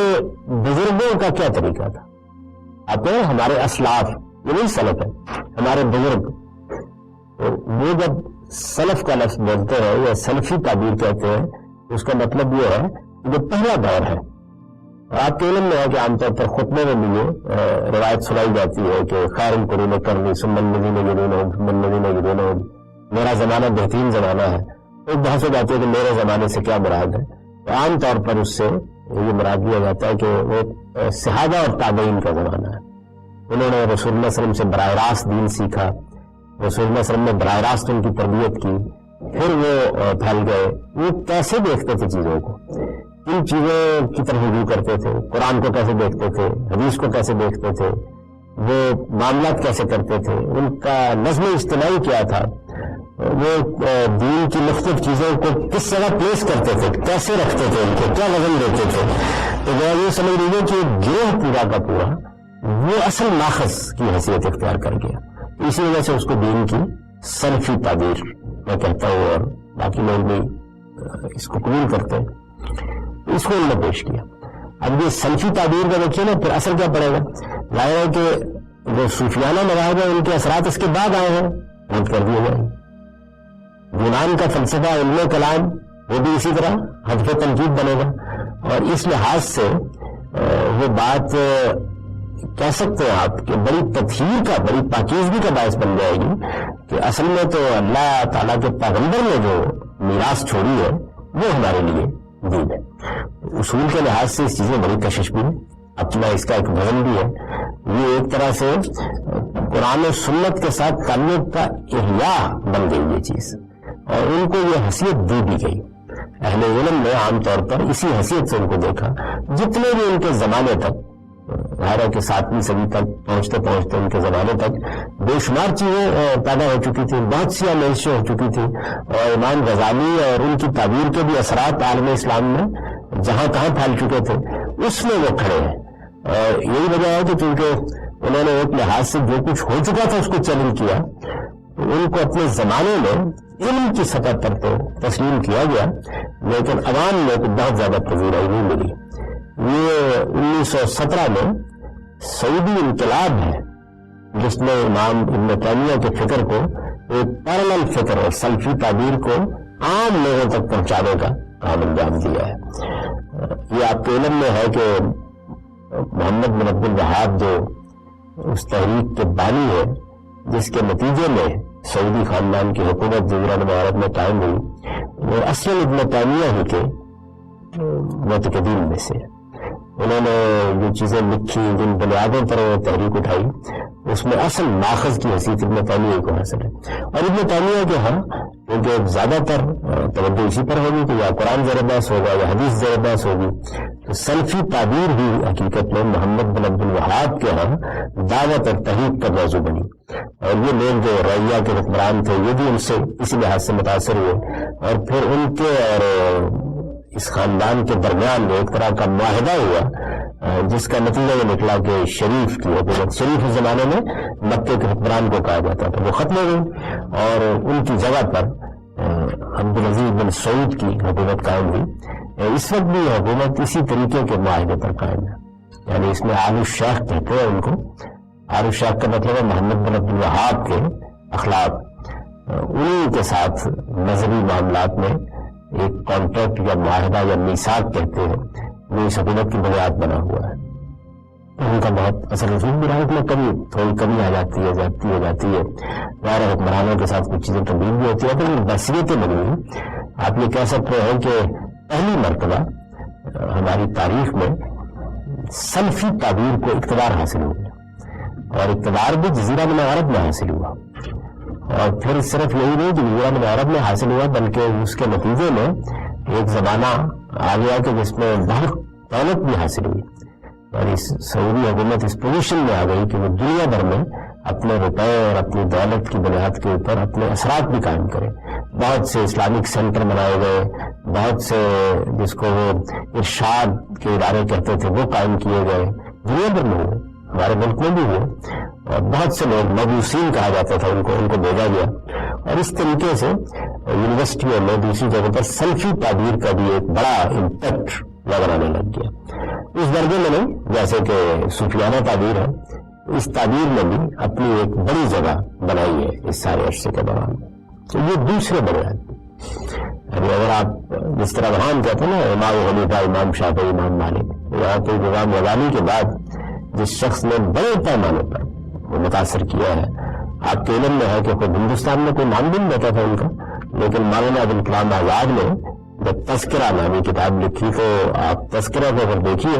بزرگوں کا کیا طریقہ تھا. اب ہمارے اسلاف، یہ نہیں سلف ہے، ہمارے بزرگ، تو وہ جب سلف کا لفظ بولتے ہیں یا سلفی تعبیر کہتے ہیں، اس کا مطلب یہ ہے کہ جو پہلا دور ہے. اور آپ کے علم میں ہے کہ عام طور پر خطبے میں بھی یہ روایت سنائی جاتی ہے کہ خیر القرون قرنی ثم الذین یلونہم ثم الذین یلونہم، میرا زمانہ بہترین زمانہ ہے. ایک بحث ہو جاتی ہے کہ میرے زمانے سے کیا مراد ہے. تو عام طور پر اس سے یہ مراد لیا جاتا ہے کہ وہ صحابہ اور تابعین کا زمانہ ہے. انہوں نے رسول اللہ صلی اللہ علیہ وسلم سے براہ راست دین سیکھا، رسول اللہ صلی اللہ علیہ وسلم نے براہ راست ان کی تربیت کی، پھر وہ پھیل گئے. وہ کیسے دیکھتے تھے چیزوں کو، ان چیزوں کی طرف رجوع کرتے تھے، قرآن کو کیسے دیکھتے تھے، حدیث کو کیسے دیکھتے تھے، وہ معاملات کیسے کرتے تھے، ان کا نظم اجتماعی کیا تھا، وہ دین کی مختلف چیزوں کو کس جگہ پلیس کرتے تھے، کیسے رکھتے تھے، ان کو کیا وزن دیتے تھے. تو یہ سمجھ لیجیے کہ گروہ پورا کا پورا وہ اصل ماخذ کی حیثیت اختیار کر گیا. اسی وجہ سے اس کو دین کی سلفی تعبیر میں کہتا ہوں، اور باقی لوگ بھی اس کو قبول کرتے ہیں. اس کو انہوں نے پیش کیا. اب یہ سلفی تعبیر کا دیکھیے نا، پھر اثر کیا پڑے گا. ظاہر ہے کہ جو صوفیانہ مذاہب ہیں ان کے اثرات اس کے بعد آئے ہیں، رد کر دیے گئے. یونان کا فلسفہ علم کلام وہ بھی اسی طرح حذف تنقید بنے گا. اور اس لحاظ سے وہ بات کہہ سکتے ہیں آپ کہ بڑی تطہیر کا، بڑی پاکیزگی کا باعث بن جائے گی کہ اصل میں تو اللہ تعالیٰ کے پیغمبر نے جو میراث چھوڑی ہے وہ ہمارے لیے دین ہے. اصول کے لحاظ سے اس چیزیں بڑی کشش بھی ہے، اپنا اس کا ایک وزن بھی ہے. یہ ایک طرح سے قرآن و سنت کے ساتھ تعلق کا احیاء بن گئی یہ چیز، اور ان کو یہ حیثیت دی بھی گئی. اہل علم نے عام طور پر اسی حیثیت سے ان کو دیکھا. جتنے بھی ان کے زمانے تک، ظاہر ہے کہ 7ویں صدی تک پہنچتے پہنچتے ان کے زمانے تک بے شمار چیزیں پیدا ہو چکی تھیں، بہت سی آمیزشیں ہو چکی تھیں، اور امام غزالی اور ان کی تعبیر کے بھی اثرات عالم اسلام میں جہاں کہاں پھیل چکے تھے اس میں وہ کھڑے ہیں. اور یہی وجہ ہے کہ چونکہ انہوں نے ایک لحاظ سے جو کچھ ہو چکا تھا اس کو چیلنج کیا، ان کو اپنے زمانے میں علم کی سطح پر تو تسلیم کیا گیا، لیکن عوام میں تو بہت زیادہ پذیرائی نہیں ملی۔ یہ 1917 میں سعودی انقلاب ہے جس نے امام ابن تیمیہ کے فکر کو ایک پیرالل فکر اور سلفی تعبیر کو عام لوگوں تک پہنچانے کا کام انجام دیا ہے۔ یہ آپ کے علم میں ہے کہ محمد بن عبد الوہاب جو اس تحریک کے بانی ہے، جس کے نتیجے میں سعودی خاندان کی حکومت جزیرہ نما عرب میں قائم ہوئی، وہ اصل ابن تیمیہ ہی کے معتقدین میں سے۔ انہوں نے جو چیزیں لکھی، جن بنیادوں پر وہ تحریک اٹھائی، اس میں اصل ماخذ کی حیثیت ابن تیمیہ کو حاصل ہے۔ اور ابن تیمیہ کے ہاں کیونکہ زیادہ تر توجہ اسی پر ہوگی کہ یا قرآن زیر بحث ہوگا یا حدیث زیر بحث ہوگی، تو سلفی تعبیر ہی حقیقت میں محمد بن عبد الوہاب کے ہاں دعوت اور تحریک کا موضوع بنی۔ اور یہ لوگ جو رعیہ کے حکمران تھے یہ بھی ان سے اسی لحاظ سے متاثر ہوئے، اور پھر ان کے اور اس خاندان کے درمیان ایک طرح کا معاہدہ ہوا، جس کا نتیجہ یہ نکلا کہ شریف کی حکومت، شریف اس زمانے میں مکے کے حکمران کو کہا جاتا تھا، وہ ختم ہو گئی اور ان کی جگہ پر عبدالعزیز بن سعود کی حکومت قائم ہوئی۔ اس وقت بھی یہ حکومت اسی طریقے کے معاہدے پر قائم ہے، یعنی اس میں آل الشیخ کہتے ہیں ان کو۔ آل الشیخ کا مطلب ہے محمد بن عبد الوہاب کے اخلاق، انہیں کے ساتھ مذہبی معاملات میں ایک کانٹریکٹ یا معاہدہ یا میثاق کہتے ہیں، وہ اس حکومت کی بنیاد بنا ہوا ہے۔ ان کا بہت اثر رسوخ بھی رہا، میں کبھی تھوڑی کمی آ جاتی ہے، جاتی ہے غیر حکمرانوں کے ساتھ کچھ چیزیں تبدیل بھی ہوتی ہے، لیکن بصیرتیں بنی ہوئی۔ آپ یہ کہہ سکتے ہیں کہ پہلی مرتبہ ہماری تاریخ میں سلفی تعبیر کو اقتدار حاصل ہوا، اور اقتدار بھی جزیرہ نما عرب میں حاصل ہوا، اور پھر صرف یہی نہیں کہ جزیرہ نما عرب میں حاصل ہوا، بلکہ اس کے نتیجے میں ایک زمانہ آ گیا کہ جس میں بہت دولت بھی حاصل ہوئی، اور اس سعودی حکومت اس پوزیشن میں آ گئی کہ وہ دنیا بھر میں اپنے روپے اور اپنی دولت کی بنیاد کے اوپر اپنے اثرات بھی قائم کرے۔ بہت سے اسلامک سینٹر بنائے گئے، بہت سے جس کو وہ ارشاد کے ادارے کہتے تھے وہ قائم کیے گئے، دنیا بھر میں ہوئے، ہمارے ملک میں بھی ہوئے، اور بہت سے لوگ مبوسین کہا جاتا تھا ان کو بھیجا گیا، اور اس طریقے سے یونیورسٹیوں میں دوسری جگہ پر سلفی تعبیر کا بھی ایک بڑا امپیکٹ نظر آنے لگ گیا۔ اس درجے میں نہیں جیسے کہ صوفیانہ تعبیر ہے، اس تعبیر نے بھی اپنی ایک بڑی جگہ بنائی ہے اس سارے عرصے کے دوران۔ تو یہ دوسرے بڑے آدمی، یعنی اگر آپ جس طرح رحمان کہتے ہیں نا امام حنیفہ، امام شافعی، امام مالک، یہاں پہ امام غزالی کے بعد جس شخص نے بڑے پیمانے پر وہ متاثر کیا ہے، آپ کے علم میں ہے کہ خود ہندوستان میں کوئی نام بھی نہیں دیتا تھا ان کا، لیکن مولانا ابوالکلام آزاد نے جب تذکرہ نامی کتاب لکھی تو آپ تذکرہ کو اگر دیکھیے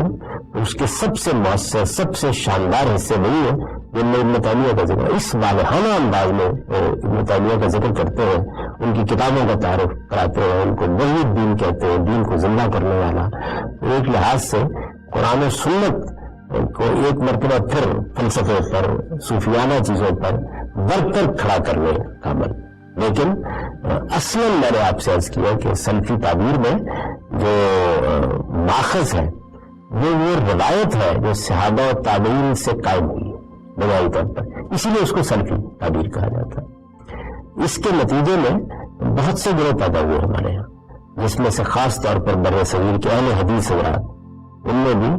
اس کے سب سے مؤثر، سب سے شاندار حصے وہی ہیں جن میں ابن تیمیہ کا ذکر، اس والہانہ انداز میں ابن تیمیہ کا ذکر کرتے ہیں، ان کی کتابوں کا تعارف کراتے ہیں، ان کو محی الدین کہتے ہیں، دین کو زندہ کرنے والا۔ ایک لحاظ سے قرآن و سنت کو ایک مرتبہ پھر فلسفے پر، صوفیانہ چیزوں پر برتر کھڑا کرنے کا عمل۔ لیکن اصلاً میں نے آپ سے عرض کیا کہ سلفی تعبیر میں جو ماخذ ہے وہ روایت ہے جو صحابہ و تابعین سے قائم ہوئی ہے بنیادی طور پر، اسی لیے اس کو سلفی تعبیر کہا جاتا ہے۔ اس کے نتیجے میں بہت سے گروہ پیدا ہوئے ہمارے یہاں، جس میں سے خاص طور پر بر صغیر کے اہل حدیث حضرات، ان میں بھی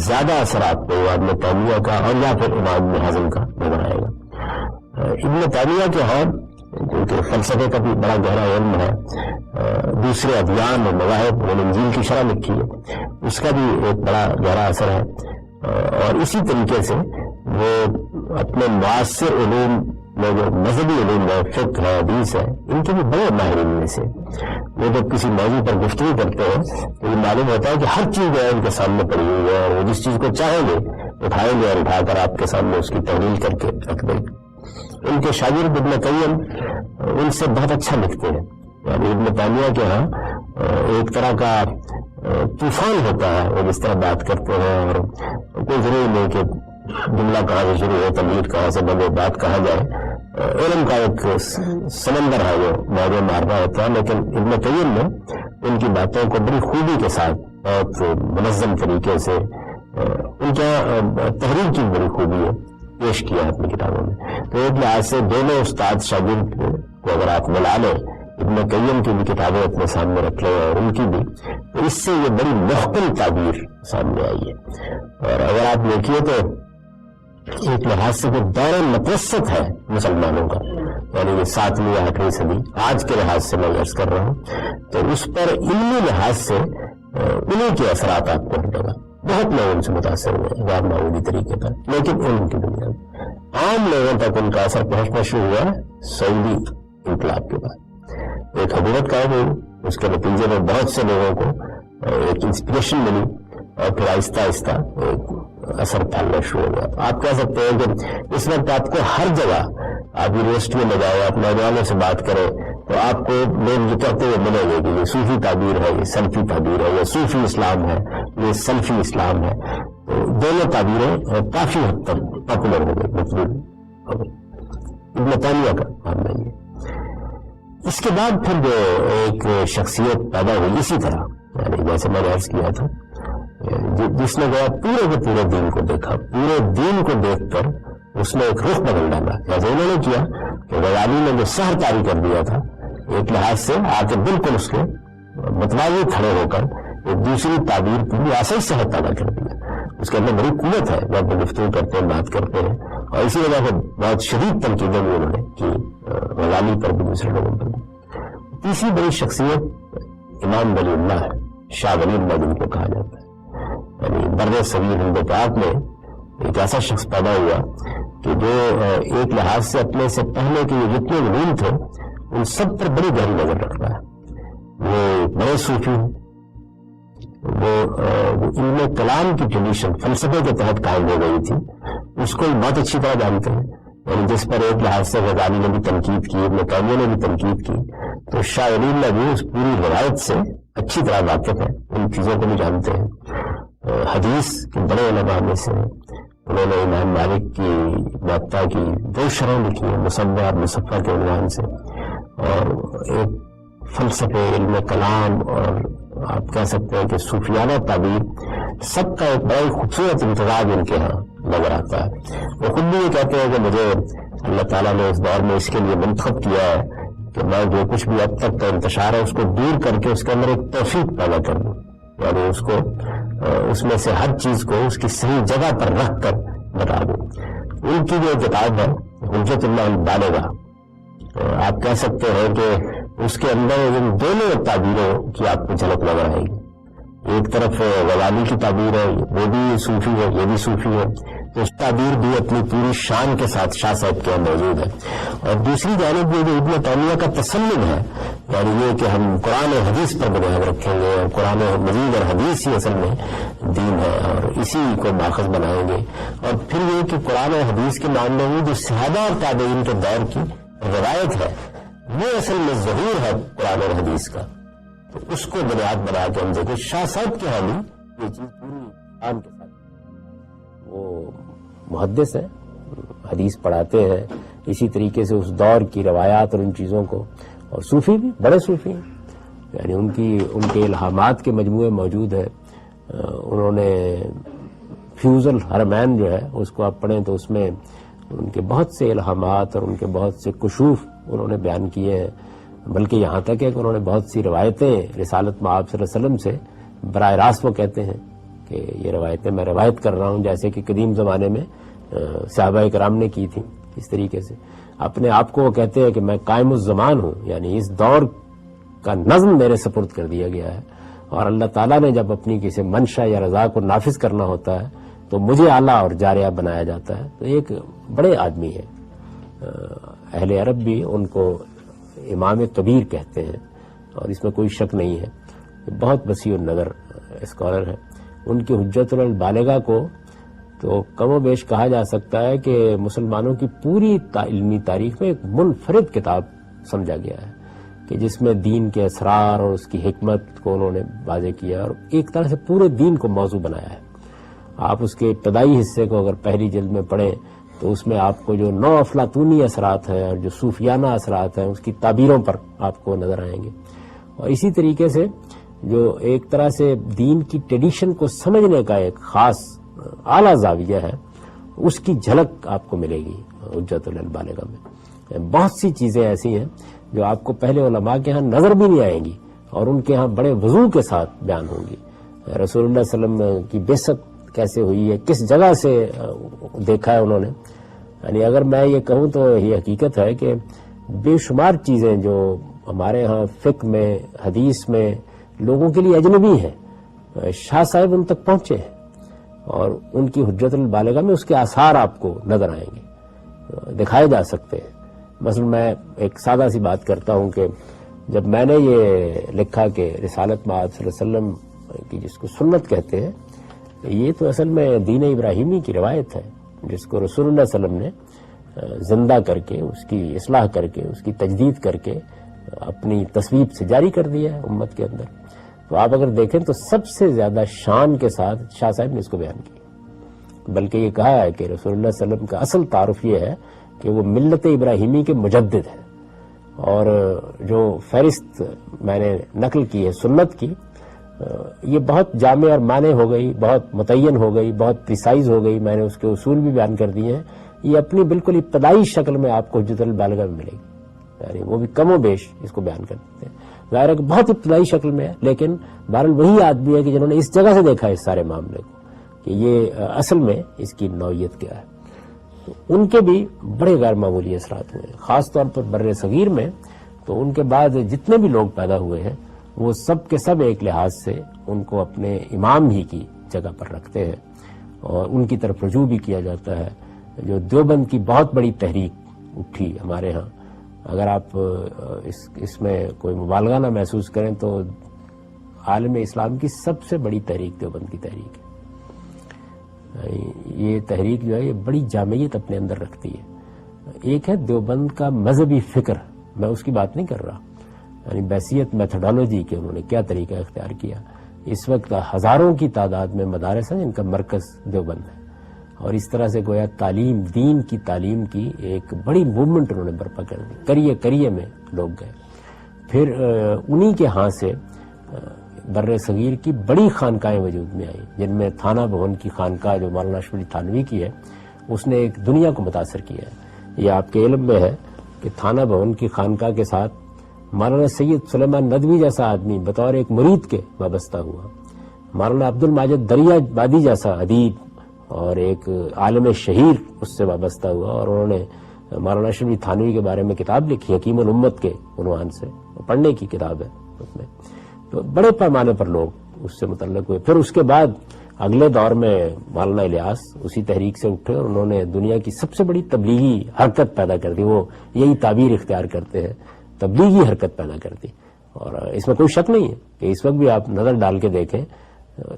زیادہ اثرات پہ ابن تیمیہ کا اور یا پھر امام ابن حزم کا نظر آئے گا۔ ابن تیمیہ کے ہاں کیونکہ فلسفے کا بھی بڑا گہرا علم ہے، دوسرے ادیان اور مذاہب، انہوں نے انجیل کی شرح لکھی ہے، اس کا بھی ایک بڑا گہرا اثر ہے، اور اسی طریقے سے وہ اپنے معاصر علوم میں جو مذہبی علوم ہے، فقہ ہے، حدیث ہے، ان کے بھی بڑے ماہرین میں سے وہ جب کسی موضوع پر گفتگو کرتے ہیں تو یہ معلوم ہوتا ہے کہ ہر چیز جو ہے ان کے سامنے پڑی ہوئی ہے، اور وہ جس چیز کو چاہیں گے اٹھائیں گے اور اٹھا کر آپ کے سامنے اس کی تحلیل کر کے رکھ دیں گے۔ ان کے شاگرد ابن قیم ان سے بہت اچھا لکھتے ہیں، یعنی ابن تیمیہ کے ہاں ایک طرح کا طوفان ہوتا ہے، وہ جس طرح بات کرتے ہیں، اور کوئی ضروری نہیں کہ جملہ کہاں سے شروع ہو، تمہید کہاں سے بنے، بات کہاں جائے، علم کا ایک سمندر ہے جو موضوع مارنا ہوتا ہے، لیکن ابن قیم نے ان کی باتوں کو بڑی خوبی کے ساتھ بہت منظم طریقے سے ان کا تحریر کی بڑی خوبی ہے، پیش کیا ہے اپنی کتابوں میں. تو ایک لحاظ سے دونوں استاد شاگرد کو اگر آپ ملا لیں، ابن قیم کی بھی کتابیں اپنے سامنے رکھ لیں اور ان کی بھی، تو اس سے یہ بڑی محکم تعبیر سامنے آئی ہے. اور اگر آپ دیکھیے تو ایک لحاظ سے جو دور متوسط ہے مسلمانوں کا، یعنی کہ 7ویں یا 8ویں صدی آج کے لحاظ سے میں عرض کر رہا ہوں، تو اس پر علمی لحاظ سے انہیں کے اثرات آپ کو ملے گا. بہت لوگ ان سے متاثر ہوئے غیر معمولی طریقے پر، لیکن علم کی دنیا میں عام لوگوں تک ان کا اثر پہنچنا شروع ہوا ہے سعودی انقلاب کے بعد. ایک حکومت قائم ہوئی، اس کے نتیجے میں بہت سے لوگوں کو ایک انسپریشن ملی، اور پھر آہستہ آہستہ ایک اثر پھیلنا شروع ہو گیا. آپ کہہ سکتے ہیں کہ اس وقت آپ کو ہر جگہ، آپ یونیورسٹیوں میں جائیں، آپ نوجوانوں سے بات کریں، تو آپ کو لوگ یہ کہتے ہوئے ملیں گے کہ یہ صوفی تعبیر ہے، یہ سلفی تعبیر ہے، یہ صوفی اسلام ہے، یہ سلفی اسلام ہے. تو دونوں تعبیریں کافی حد تک پاپولر ہو گئی، مقبول ہو گئی. ابن تیمیہ کا ماننا یہ. اس کے بعد پھر جو ایک شخصیت پیدا ہوئی اسی طرح، یعنی جیسے میں نے عرض کیا تھا، جس نے گیا پورے کے پورے دین کو دیکھا، پورے دین کو دیکھ کر اس نے ایک رخ بدل ڈالا، جیسے انہوں نے کیا کہ غزالی نے جو سحر طاری کر دیا تھا، ایک لحاظ سے آ کے بالکل اس کے متوازی کھڑے ہو کر ایک دوسری تعبیر کی ایسا ہی صحت پیدا کر دیا. اس کے اندر بڑی قوت ہے جب وہ گفتگو کرتے ہیں، بات کرتے ہیں، اور اسی وجہ سے بہت شدید تنقیدیں بھی انہوں نے کی غزالی پر بھی، دوسرے لوگوں پر بھی. تیسری بڑی شخصیت امام ولی اللہ ہے، شاہ ولی اللہ جن کو کہا جاتا ہے. یعنی بر صغیر ہند پاک میں ایک ایسا شخص پیدا ہوا کہ جو ایک لحاظ سے اپنے سے پہلے کے جتنے علوم تھے ان سب پر بڑی گہری نظر رکھتا ہے. وہ بڑے صوفی ہیں، وہ علم کلام کی ٹریڈیشن فلسفے کے تحت قائم ہو گئی تھی، اس کو بہت اچھی طرح جانتے ہیں. یعنی جس پر ایک لحاظ سے غزالی نے بھی تنقید کی، ابن تیمیہ نے بھی تنقید کی، تو شاہ ولی اللہ بھی اس پوری روایت سے اچھی طرح واقف ہے، ان چیزوں کو بھی جانتے ہیں. حدیث کے بڑے علماء میں سے انہوں نے امام مالک کی موطا کی 2 شرح لکھی ہیں، مصنف اور مصفہ کے عنوان سے، اور ایک فلسفے، علم کلام، اور آپ کہہ سکتے ہیں کہ صوفیانہ تعبیر، سب کا ایک بڑا خوبصورت امتزاج ان کے ہاں نظر آتا ہے. وہ خود بھی یہ کہتے ہیں کہ مجھے اللہ تعالیٰ نے اس دور میں اس کے لیے منتخب کیا ہے کہ میں جو کچھ بھی اب تک کا انتشار ہے اس کو دور کر کے اس کے اندر ایک توفیق پیدا کر دوں، یعنی اس کو اس میں سے ہر چیز کو اس کی صحیح جگہ پر رکھ کر بتا دوں. ان کی جو کتاب ہے حجت اللہ البالغہ، آپ کہہ سکتے ہیں کہ اس کے اندر ان دونوں تعبیروں کی آپ کو جھلک نظر آئے گی. ایک طرف غزالی کی تعبیر ہے، وہ بھی صوفی ہے، یہ بھی صوفی ہے، تو اس تعبیر بھی اپنی پوری شان کے ساتھ شاہ صاحب کے موجود ہے. اور دوسری جانب یہ جو ابن تیمیہ کا تسلم ہے، یعنی یہ کہ ہم قرآن و حدیث پر بنیاد رکھیں گے، اور قرآن مجید اور حدیث ہی اصل میں دین ہے، اور اسی کو ماخذ بنائیں گے. اور پھر یہ کہ قرآن و حدیث کے معاملے میں جو صحابہ اور تابعین کے دور کی روایت ہے، وہ اصل میں ظہور ہے قرآن اور حدیث کا، تو اس کو بنیاد بنا کے ہم دیکھیں. شاہ صاحب کے حالی یہ چیز پوری قرآن کے ساتھ، وہ محدث ہے، حدیث پڑھاتے ہیں، اسی طریقے سے اس دور کی روایات اور ان چیزوں کو، اور صوفی بھی بڑے صوفی ہیں، یعنی ان کے الہامات کے مجموعے موجود ہیں. انہوں نے فیوز الحرمین جو ہے اس کو آپ پڑھیں تو اس میں ان کے بہت سے الہامات اور ان کے بہت سے کشوف انہوں نے بیان کیے ہیں، بلکہ یہاں تک ہے کہ انہوں نے بہت سی روایتیں رسالت مآب صلی اللہ علیہ وسلم سے براہ راست وہ کہتے ہیں کہ یہ روایتیں میں روایت کر رہا ہوں، جیسے کہ قدیم زمانے میں صحابہ کرام نے کی تھی. اس طریقے سے اپنے آپ کو وہ کہتے ہیں کہ میں قائم الزمان ہوں، یعنی اس دور کا نظم میرے سپرد کر دیا گیا ہے، اور اللہ تعالیٰ نے جب اپنی کسی منشا یا رضا کو نافذ کرنا ہوتا ہے تو مجھے اعلیٰ اور جاریہ بنایا جاتا ہے. تو ایک بڑے آدمی ہے. اہل عرب بھی ان کو امام کبیر کہتے ہیں، اور اس میں کوئی شک نہیں ہے. بہت وسیع النظر اسکالر ہے. ان کی حجت البالغہ کو تو کم و بیش کہا جا سکتا ہے کہ مسلمانوں کی پوری علمی تاریخ میں ایک منفرد کتاب سمجھا گیا ہے، کہ جس میں دین کے اسرار اور اس کی حکمت کو انہوں نے واضح کیا، اور ایک طرح سے پورے دین کو موضوع بنایا ہے. آپ اس کے ابتدائی حصے کو اگر پہلی جلد میں پڑھیں تو اس میں آپ کو جو نو افلاطونی اثرات ہیں اور جو صوفیانہ اثرات ہیں اس کی تعبیروں پر آپ کو نظر آئیں گے. اور اسی طریقے سے جو ایک طرح سے دین کی ٹریڈیشن کو سمجھنے کا ایک خاص اعلیٰ زاویہ ہے اس کی جھلک آپ کو ملے گی حجت البالغہ میں. بہت سی چیزیں ایسی ہیں جو آپ کو پہلے علماء کے ہاں نظر بھی نہیں آئیں گی اور ان کے ہاں بڑے وضوح کے ساتھ بیان ہوں گی. رسول اللہ صلی اللہ علیہ وسلم کی بعثت کیسے ہوئی ہے، کس جگہ سے دیکھا ہے انہوں نے. یعنی اگر میں یہ کہوں تو یہ حقیقت ہے کہ بے شمار چیزیں جو ہمارے ہاں فقہ میں حدیث میں لوگوں کے لیے اجنبی ہیں، شاہ صاحب ان تک پہنچے ہیں اور ان کی حجت البالغہ میں اس کے آثار آپ کو نظر آئیں گے، دکھائے جا سکتے ہیں. مثلا میں ایک سادہ سی بات کرتا ہوں کہ جب میں نے یہ لکھا کہ رسالت مآب صلی اللہ علیہ وسلم کی جس کو سنت کہتے ہیں، یہ تو اصل میں دین ابراہیمی کی روایت ہے جس کو رسول اللہ صلی اللہ علیہ وسلم نے زندہ کر کے، اس کی اصلاح کر کے، اس کی تجدید کر کے اپنی تصویب سے جاری کر دیا ہے امت کے اندر. تو آپ اگر دیکھیں تو سب سے زیادہ شان کے ساتھ شاہ صاحب نے اس کو بیان کیا، بلکہ یہ کہا ہے کہ رسول اللہ صلی اللہ علیہ وسلم کا اصل تعارف یہ ہے کہ وہ ملت ابراہیمی کے مجدد ہیں. اور جو فہرست میں نے نقل کی ہے سنت کی، یہ بہت جامع اور معنی ہو گئی، بہت متعین ہو گئی، بہت پریسائز ہو گئی. میں نے اس کے اصول بھی بیان کر دیے ہیں. یہ اپنی بالکل ابتدائی شکل میں آپ کو حجت البالغہ میں ملے گی، یعنی وہ بھی کم و بیش اس کو بیان کر دیتے ہیں. ظاہر ہے کہ بہت ابتدائی شکل میں ہے، لیکن بہرحال وہی آدمی ہے کہ جنہوں نے اس جگہ سے دیکھا ہے اس سارے معاملے کو کہ یہ اصل میں اس کی نوعیت کیا ہے. تو ان کے بھی بڑے غیر معمولی اثرات ہوئے، خاص طور پر بر صغیر میں. تو ان کے بعد جتنے بھی لوگ پیدا ہوئے ہیں وہ سب کے سب ایک لحاظ سے ان کو اپنے امام ہی کی جگہ پر رکھتے ہیں اور ان کی طرف رجوع بھی کیا جاتا ہے. جو دیوبند کی بہت بڑی تحریک اٹھی ہمارے ہاں، اگر آپ اس میں کوئی مبالغہ نہ محسوس کریں تو عالم اسلام کی سب سے بڑی تحریک دیوبند کی تحریک ہے. یہ تحریک جو ہے یہ بڑی جامعیت اپنے اندر رکھتی ہے. ایک ہے دیوبند کا مذہبی فکر، میں اس کی بات نہیں کر رہا، یعنی بیسیت میتھڈالوجی کے انہوں نے کیا طریقہ اختیار کیا. اس وقت ہزاروں کی تعداد میں مدارس ہیں جن کا مرکز دیوبند ہے، اور اس طرح سے گویا تعلیم، دین کی تعلیم کی ایک بڑی موومنٹ انہوں نے برپا کر دی. کریے کریے میں لوگ گئے. پھر انہی کے ہاں سے بر صغیر کی بڑی خانقاہیں وجود میں آئیں، جن میں تھانہ بھون کی خانقاہ جو مولانا اشرف علی تھانوی کی ہے، اس نے ایک دنیا کو متاثر کیا ہے. یہ آپ کے علم میں ہے کہ تھانہ بھون کی خانقاہ کے ساتھ مولانا سید سلیمان ندوی جیسا آدمی بطور ایک مرید کے وابستہ ہوا. مولانا عبد الماجد دریا بادی جیسا ادیب اور ایک عالم شہیر اس سے وابستہ ہوا، اور انہوں نے مولانا اشرف علی تھانوی کے بارے میں کتاب لکھی حکیم الامت کے عنوان سے، پڑھنے کی کتاب ہے اس میں. تو بڑے پیمانے پر لوگ اس سے متعلق ہوئے. پھر اس کے بعد اگلے دور میں مولانا الیاس اسی تحریک سے اٹھے اور انہوں نے دنیا کی سب سے بڑی تبلیغی حرکت پیدا کر دی. وہ یہی تعبیر اختیار کرتے ہیں، تبلیغی حرکت پیدا کر دی. اور اس میں کوئی شک نہیں ہے کہ اس وقت بھی آپ نظر ڈال کے دیکھیں،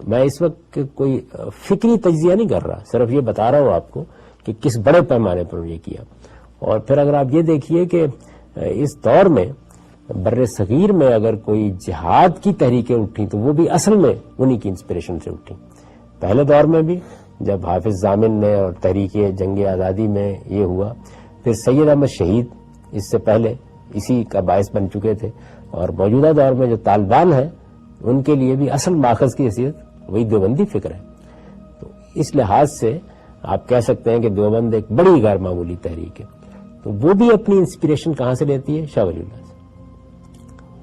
میں اس وقت کوئی فکری تجزیہ نہیں کر رہا، صرف یہ بتا رہا ہوں آپ کو کہ کس بڑے پیمانے پر یہ کیا. اور پھر اگر آپ یہ دیکھیے کہ اس دور میں بر صغیر میں اگر کوئی جہاد کی تحریکیں اٹھیں تو وہ بھی اصل میں انہی کی انسپریشن سے اٹھیں. پہلے دور میں بھی جب حافظ ضامن نے اور تحریک جنگ آزادی میں یہ ہوا، پھر سید احمد شہید اس سے پہلے اسی کا باعث بن چکے تھے، اور موجودہ دور میں جو طالبان ہیں ان کے لیے بھی اصل ماخذ کی حیثیت وہی دیوبندی فکر ہے. تو اس لحاظ سے آپ کہہ سکتے ہیں کہ دیوبند ایک بڑی غیر معمولی تحریک ہے. تو وہ بھی اپنی انسپریشن کہاں سے لیتی ہے؟ شاہ ولی اللہ سے.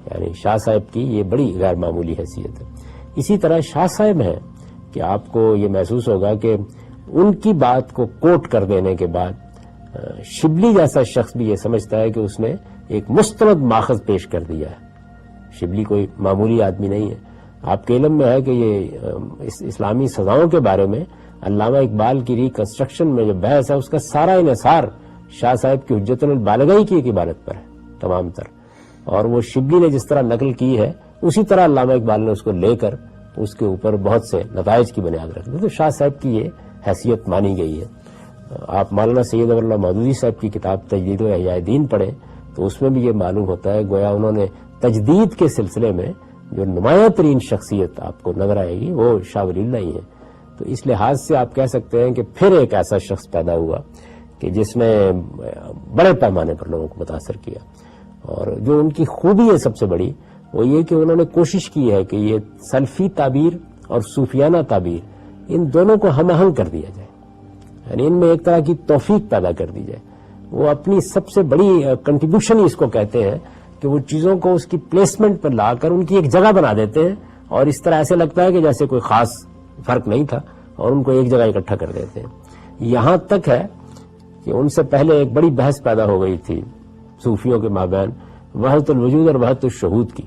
یعنی شاہ صاحب کی یہ بڑی غیر معمولی حیثیت ہے. اسی طرح شاہ صاحب ہیں کہ آپ کو یہ محسوس ہوگا کہ ان کی بات کو کوٹ کر دینے کے بعد شبلی جیسا شخص بھی یہ سمجھتا ہے کہ اس نے ایک مستند ماخذ پیش کر دیا ہے. شبلی کوئی معمولی آدمی نہیں ہے. آپ کے علم میں ہے کہ یہ اسلامی سزاؤں کے بارے میں علامہ اقبال کی ریکنسٹرکشن میں جو بحث ہے اس کا سارا انحصار شاہ صاحب کی حجت البالغہ کی ایک عبارت پر ہے تمام تر، اور وہ شبلی نے جس طرح نقل کی ہے اسی طرح علامہ اقبال نے اس کو لے کر اس کے اوپر بہت سے نتائج کی بنیاد رکھ دی. تو شاہ صاحب کی یہ حیثیت مانی گئی ہے. آپ مولانا سید اللہ مودودی صاحب کی کتاب تجدید و احیاء دین پڑھیں تو اس میں بھی یہ معلوم ہوتا ہے گویا انہوں نے تجدید کے سلسلے میں جو نمایاں ترین شخصیت آپ کو نظر آئے گی وہ شاہ ولی اللہ ہی ہے. تو اس لحاظ سے آپ کہہ سکتے ہیں کہ پھر ایک ایسا شخص پیدا ہوا کہ جس نے بڑے پیمانے پر لوگوں کو متاثر کیا. اور جو ان کی خوبی ہے سب سے بڑی وہ یہ کہ انہوں نے کوشش کی ہے کہ یہ سلفی تعبیر اور صوفیانہ تعبیر ان دونوں کو ہم آہنگ کر دیا جائے، یعنی ان میں ایک طرح کی توفیق پیدا کر دی جائے. وہ اپنی سب سے بڑی کنٹریبیوشن ہی اس کو کہتے ہیں کہ وہ چیزوں کو اس کی پلیسمنٹ پر لا کر ان کی ایک جگہ بنا دیتے ہیں، اور اس طرح ایسے لگتا ہے کہ جیسے کوئی خاص فرق نہیں تھا، اور ان کو ایک جگہ اکٹھا کر دیتے ہیں. یہاں تک ہے کہ ان سے پہلے ایک بڑی بحث پیدا ہو گئی تھی صوفیوں کے مابین وحدت الوجود اور وحدت الشہود کی،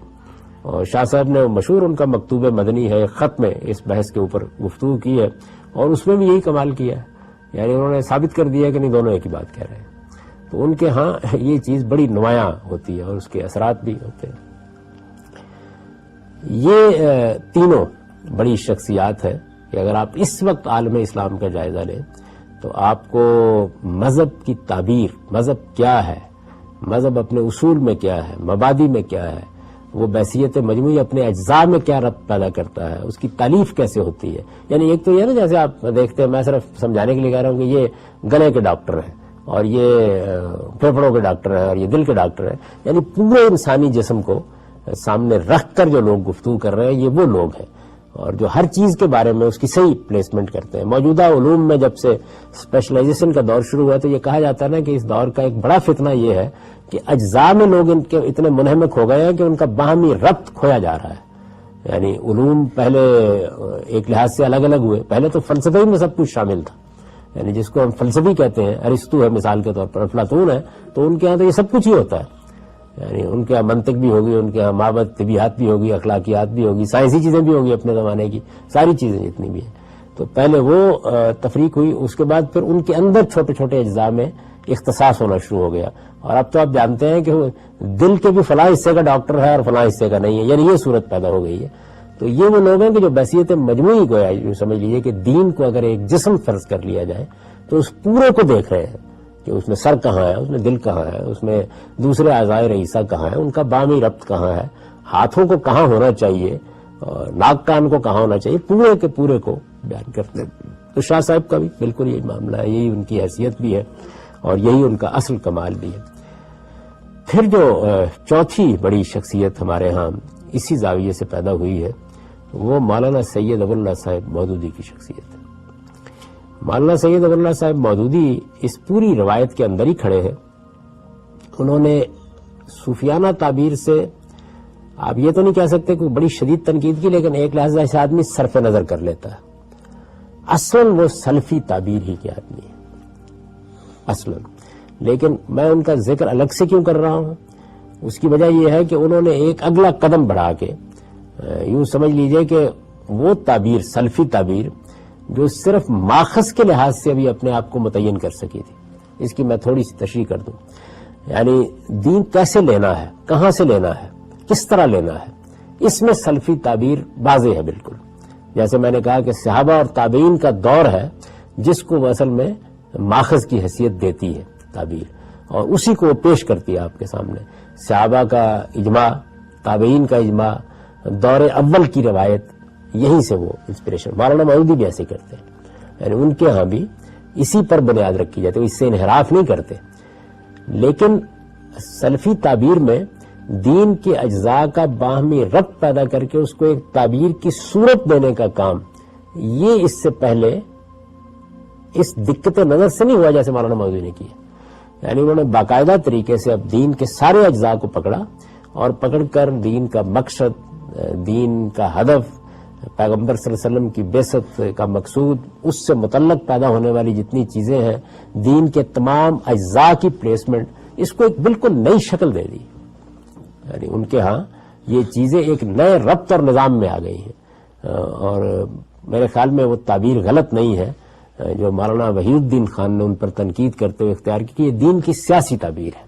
اور شاہ صاحب نے مشہور ان کا مکتوب مدنی ہے، خط میں اس بحث کے اوپر گفتگو کی ہے، اور اس میں بھی یہی کمال کیا ہے. یعنی انہوں نے ثابت کر دیا کہ نہیں، دونوں ایک ہی بات کہہ رہے ہیں. تو ان کے ہاں یہ چیز بڑی نمایاں ہوتی ہے اور اس کے اثرات بھی ہوتے ہیں. یہ تینوں بڑی شخصیات ہے کہ اگر آپ اس وقت عالم اسلام کا جائزہ لیں تو آپ کو مذہب کی تعبیر، مذہب کیا ہے، مذہب اپنے اصول میں کیا ہے، مبادی میں کیا ہے، وہ بحثیت مجموعی اپنے اجزاء میں کیا ربط پیدا کرتا ہے، اس کی تالیف کیسے ہوتی ہے. یعنی ایک تو یہ نا، جیسے آپ دیکھتے ہیں، میں صرف سمجھانے کے لیے کہہ رہا ہوں کہ یہ گلے کے ڈاکٹر ہیں اور یہ پھیپھڑوں کے ڈاکٹر ہیں اور یہ دل کے ڈاکٹر ہیں، یعنی پورے انسانی جسم کو سامنے رکھ کر جو لوگ گفتگو کر رہے ہیں یہ وہ لوگ ہیں، اور جو ہر چیز کے بارے میں اس کی صحیح پلیسمنٹ کرتے ہیں. موجودہ علوم میں جب سے اسپیشلائزیشن کا دور شروع ہوا تو یہ کہا جاتا ہے نا کہ اس دور کا ایک بڑا فتنہ یہ ہے کہ اجزاء میں لوگ ان کے اتنے منہمک ہو گئے ہیں کہ ان کا باہمی ربط کھویا جا رہا ہے. یعنی علوم پہلے ایک لحاظ سے الگ الگ ہوئے، پہلے تو فلسفے میں سب کچھ شامل تھا، یعنی جس کو ہم فلسفی کہتے ہیں، ارسطو ہے مثال کے طور پر، افلاطون ہے، تو ان کے ہاں تو یہ سب کچھ ہی ہوتا ہے. یعنی ان کے ہاں منطق بھی ہوگی، ان کے ہاں مابعد طبیعت بھی ہوگی، اخلاقیات بھی ہوگی، سائنسی چیزیں بھی ہوگی اپنے زمانے کی، ساری چیزیں جتنی بھی ہیں. تو پہلے وہ تفریق ہوئی، اس کے بعد پھر ان کے اندر چھوٹے چھوٹے اجزاء میں اختصاص ہونا شروع ہو گیا. اور اب تو آپ جانتے ہیں کہ دل کے بھی فلاں حصے کا ڈاکٹر ہے اور فلاں حصے کا نہیں ہے، یعنی یہ صورت پیدا ہو گئی ہے. تو یہ وہ لوگ ہیں کہ جو بحثیت مجموعی کو ہے، سمجھ لیجیے کہ دین کو اگر ایک جسم فرض کر لیا جائے تو اس پورے کو دیکھ رہے ہیں کہ اس میں سر کہاں ہے، اس میں دل کہاں ہے، اس میں دوسرے اعضائے رئیسہ کہاں ہے، ان کا باہمی ربط کہاں ہے، ہاتھوں کو کہاں ہونا چاہیے اور ناک کان کو کہاں ہونا چاہیے، پورے کے پورے کو بیان کرتے ہیں. تو شاہ صاحب کا بھی بالکل یہی معاملہ ہے، یہی ان کی حیثیت بھی ہے اور یہی ان کا اصل کمال بھی ہے. پھر جو چوتھی بڑی شخصیت ہمارے ہاں اسی زاویے سے پیدا ہوئی ہے وہ مولانا سید ابو اللہ صاحب مودودی کی شخصیت ہے. مولانا سید ابو اللہ صاحب مودودی اس پوری روایت کے اندر ہی کھڑے ہیں. انہوں نے صوفیانہ تعبیر سے آپ یہ تو نہیں کہہ سکتے کہ بڑی شدید تنقید کی، لیکن ایک لحاظ سے آدمی صرف نظر کر لیتا ہے. اصلاً وہ سلفی تعبیر ہی کے آدمی ہے اصلاً. لیکن میں ان کا ذکر الگ سے کیوں کر رہا ہوں، اس کی وجہ یہ ہے کہ انہوں نے ایک اگلا قدم بڑھا کے یوں سمجھ لیجئے کہ وہ تعبیر، سلفی تعبیر، جو صرف ماخذ کے لحاظ سے بھی اپنے آپ کو متعین کر سکی تھی، اس کی میں تھوڑی سی تشریح کر دوں. یعنی دین کیسے لینا ہے، کہاں سے لینا ہے، کس طرح لینا ہے، اس میں سلفی تعبیر واضح ہے بالکل. جیسے میں نے کہا کہ صحابہ اور تابعین کا دور ہے جس کو وہ اصل میں ماخذ کی حیثیت دیتی ہے تعبیر، اور اسی کو وہ پیش کرتی ہے آپ کے سامنے. صحابہ کا اجماع، تابعین کا اجماع، دور اول کی روایت، یہیں سے وہ انسپریشن. مولانا مودودی بھی ایسے کرتے ہیں، یعنی ان کے ہاں بھی اسی پر بنیاد رکھی جاتی ہے، اس سے انحراف نہیں کرتے. لیکن سلفی تعبیر میں دین کے اجزاء کا باہمی ربط پیدا کر کے اس کو ایک تعبیر کی صورت دینے کا کام، یہ اس سے پہلے اس دقت نظر سے نہیں ہوا جیسے مولانا مودودی نے کیا. یعنی انہوں نے باقاعدہ طریقے سے اب دین کے سارے اجزاء کو پکڑا، اور پکڑ کر دین کا مقصد، دین کا ہدف، پیغمبر صلی اللہ علیہ وسلم کی بعثت کا مقصود، اس سے متعلق پیدا ہونے والی جتنی چیزیں ہیں، دین کے تمام اجزاء کی پلیسمنٹ، اس کو ایک بالکل نئی شکل دے دی. یعنی ان کے ہاں یہ چیزیں ایک نئے ربط اور نظام میں آ گئی ہیں. اور میرے خیال میں وہ تعبیر غلط نہیں ہے جو مولانا وحید الدین خان نے ان پر تنقید کرتے ہوئے اختیار کی کہ یہ دین کی سیاسی تعبیر ہے.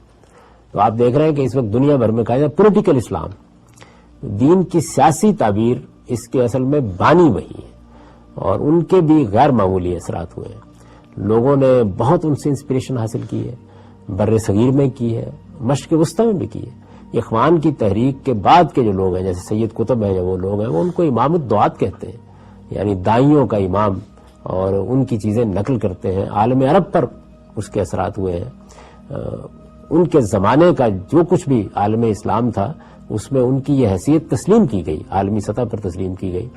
تو آپ دیکھ رہے ہیں کہ اس وقت دنیا بھر میں کہا جائے پولیٹیکل اسلام، دین کی سیاسی تعبیر، اس کے اصل میں بانی وہی ہے، اور ان کے بھی غیر معمولی اثرات ہوئے ہیں. لوگوں نے بہت ان سے انسپریشن حاصل کی ہے، بر صغیر میں کی ہے، مشرق وسطی میں بھی کی ہے. اخوان کی تحریک کے بعد کے جو لوگ ہیں، جیسے سید قطب ہیں، وہ لوگ ہیں، وہ ان کو امام الدعات کہتے ہیں، یعنی دائیوں کا امام، اور ان کی چیزیں نقل کرتے ہیں. عالم عرب پر اس کے اثرات ہوئے ہیں. ان کے زمانے کا جو کچھ بھی عالم اسلام تھا اس میں ان کی یہ حیثیت تسلیم کی گئی، عالمی سطح پر تسلیم کی گئی.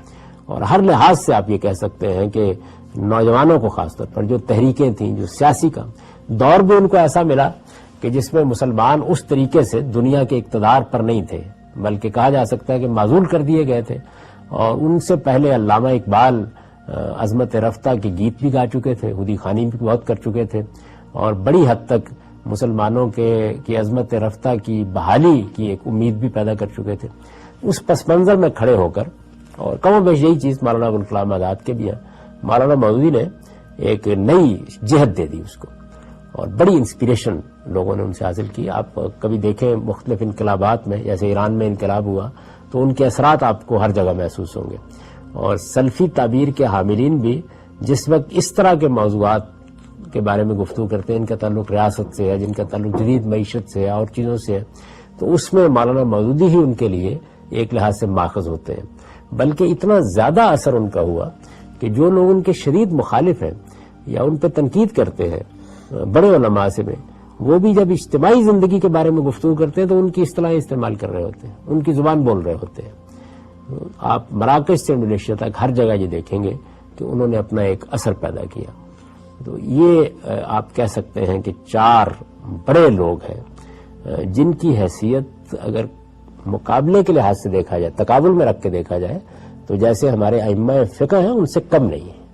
اور ہر لحاظ سے آپ یہ کہہ سکتے ہیں کہ نوجوانوں کو خاص طور پر جو تحریکیں تھیں، جو سیاسی کا دور بھی ان کو ایسا ملا کہ جس میں مسلمان اس طریقے سے دنیا کے اقتدار پر نہیں تھے، بلکہ کہا جا سکتا ہے کہ معزول کر دیے گئے تھے. اور ان سے پہلے علامہ اقبال عظمت رفتہ کے گیت بھی گا چکے تھے، ہودی خوانی بھی بہت کر چکے تھے، اور بڑی حد تک مسلمانوں کی عظمت رفتہ کی بحالی کی ایک امید بھی پیدا کر چکے تھے. اس پس منظر میں کھڑے ہو کر، اور کم و بیش یہی چیز مولانا ابوالکلام آزاد کے بھی ہے، مولانا مودودی نے ایک نئی جہت دے دی اس کو، اور بڑی انسپریشن لوگوں نے ان سے حاصل کی. آپ کبھی دیکھیں مختلف انقلابات میں، جیسے ایران میں انقلاب ہوا تو ان کے اثرات آپ کو ہر جگہ محسوس ہوں گے. اور سلفی تعبیر کے حاملین بھی جس وقت اس طرح کے موضوعات کے بارے میں گفتگو کرتے ہیں، ان کا تعلق ریاست سے ہے، جن کا تعلق جدید معیشت سے ہے اور چیزوں سے ہے، تو اس میں مولانا مودودی ہی ان کے لیے ایک لحاظ سے ماخذ ہوتے ہیں. بلکہ اتنا زیادہ اثر ان کا ہوا کہ جو لوگ ان کے شدید مخالف ہیں یا ان پہ تنقید کرتے ہیں بڑے علماء سے میں، وہ بھی جب اجتماعی زندگی کے بارے میں گفتگو کرتے ہیں تو ان کی اصطلاحیں استعمال کر رہے ہوتے ہیں، ان کی زبان بول رہے ہوتے ہیں. آپ مراکش سے انڈونیشیا تک ہر جگہ یہ دیکھیں گے کہ انہوں نے اپنا ایک اثر پیدا کیا. تو یہ آپ کہہ سکتے ہیں کہ 4 بڑے لوگ ہیں جن کی حیثیت اگر مقابلے کے لحاظ سے دیکھا جائے، تقابل میں رکھ کے دیکھا جائے، تو جیسے ہمارے ائمہ فقہ ہیں ان سے کم نہیں ہے.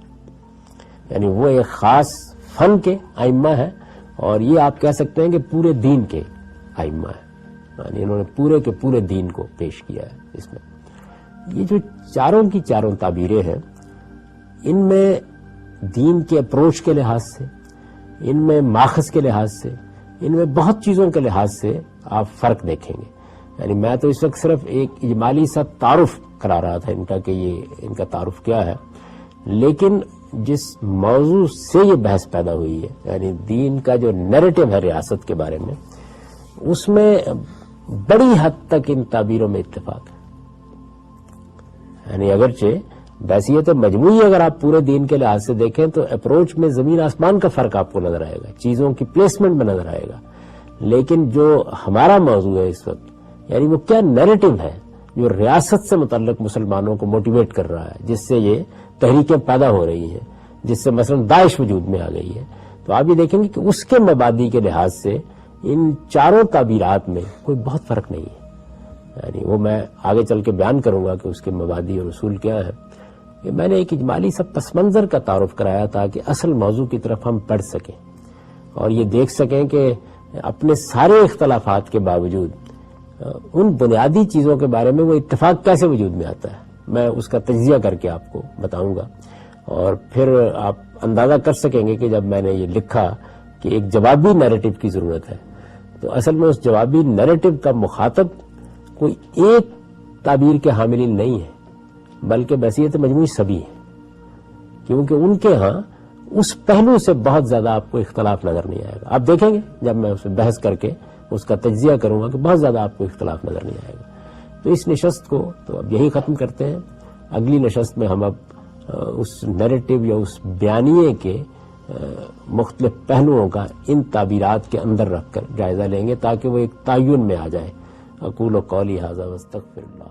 یعنی وہ ایک خاص فن کے ائمہ ہیں، اور یہ آپ کہہ سکتے ہیں کہ پورے دین کے ائمہ ہیں. یعنی انہوں نے پورے کے پورے دین کو پیش کیا ہے. اس میں یہ جو چاروں کی چاروں تعبیریں ہیں، ان میں دین کے اپروچ کے لحاظ سے، ان میں ماخذ کے لحاظ سے، ان میں بہت چیزوں کے لحاظ سے آپ فرق دیکھیں گے. یعنی میں تو اس وقت صرف ایک اجمالی سا تعارف کرا رہا تھا ان کا کہ یہ ان کا تعارف کیا ہے، لیکن جس موضوع سے یہ بحث پیدا ہوئی ہے، یعنی دین کا جو نیریٹو ہے ریاست کے بارے میں، اس میں بڑی حد تک ان تعبیروں میں اتفاق ہے. یعنی اگرچہ بحیثیت مجموعی اگر آپ پورے دین کے لحاظ سے دیکھیں تو اپروچ میں زمین آسمان کا فرق آپ کو نظر آئے گا، چیزوں کی پلیسمنٹ میں نظر آئے گا. لیکن جو ہمارا موضوع ہے اس وقت، یعنی وہ کیا نیریٹو ہے جو ریاست سے متعلق مسلمانوں کو موٹیویٹ کر رہا ہے، جس سے یہ تحریکیں پیدا ہو رہی ہیں، جس سے مثلا داعش وجود میں آ گئی ہے، تو آپ یہ دیکھیں گے کہ اس کے مبادی کے لحاظ سے ان چاروں تعبیرات میں کوئی بہت فرق نہیں ہے. یعنی وہ میں آگے چل کے بیان کروں گا کہ اس کے مبادی اور اصول کیا ہے. کہ میں نے ایک اجمالی سا پس منظر کا تعارف کرایا تاکہ اصل موضوع کی طرف ہم پڑھ سکیں اور یہ دیکھ سکیں کہ اپنے سارے اختلافات کے باوجود ان بنیادی چیزوں کے بارے میں وہ اتفاق کیسے وجود میں آتا ہے. میں اس کا تجزیہ کر کے آپ کو بتاؤں گا، اور پھر آپ اندازہ کر سکیں گے کہ جب میں نے یہ لکھا کہ ایک جوابی نیریٹو کی ضرورت ہے، تو اصل میں اس جوابی نیریٹو کا مخاطب کوئی ایک تعبیر کے حاملین نہیں ہے، بلکہ بحیثیت مجموعی سبھی ہیں، کیونکہ ان کے ہاں اس پہلو سے بہت زیادہ آپ کو اختلاف نظر نہیں آئے گا. آپ دیکھیں گے جب میں اس پہ بحث کر کے اس کا تجزیہ کروں گا کہ بہت زیادہ آپ کو اختلاف نظر نہیں آئے گا. تو اس نشست کو تو اب یہی ختم کرتے ہیں. اگلی نشست میں ہم اب اس نیریٹو یا اس بیانیے کے مختلف پہلوؤں کا ان تعبیرات کے اندر رکھ کر جائزہ لیں گے تاکہ وہ ایک تعین میں آ جائے. اقول قولی ھذا واستغفر اللہ.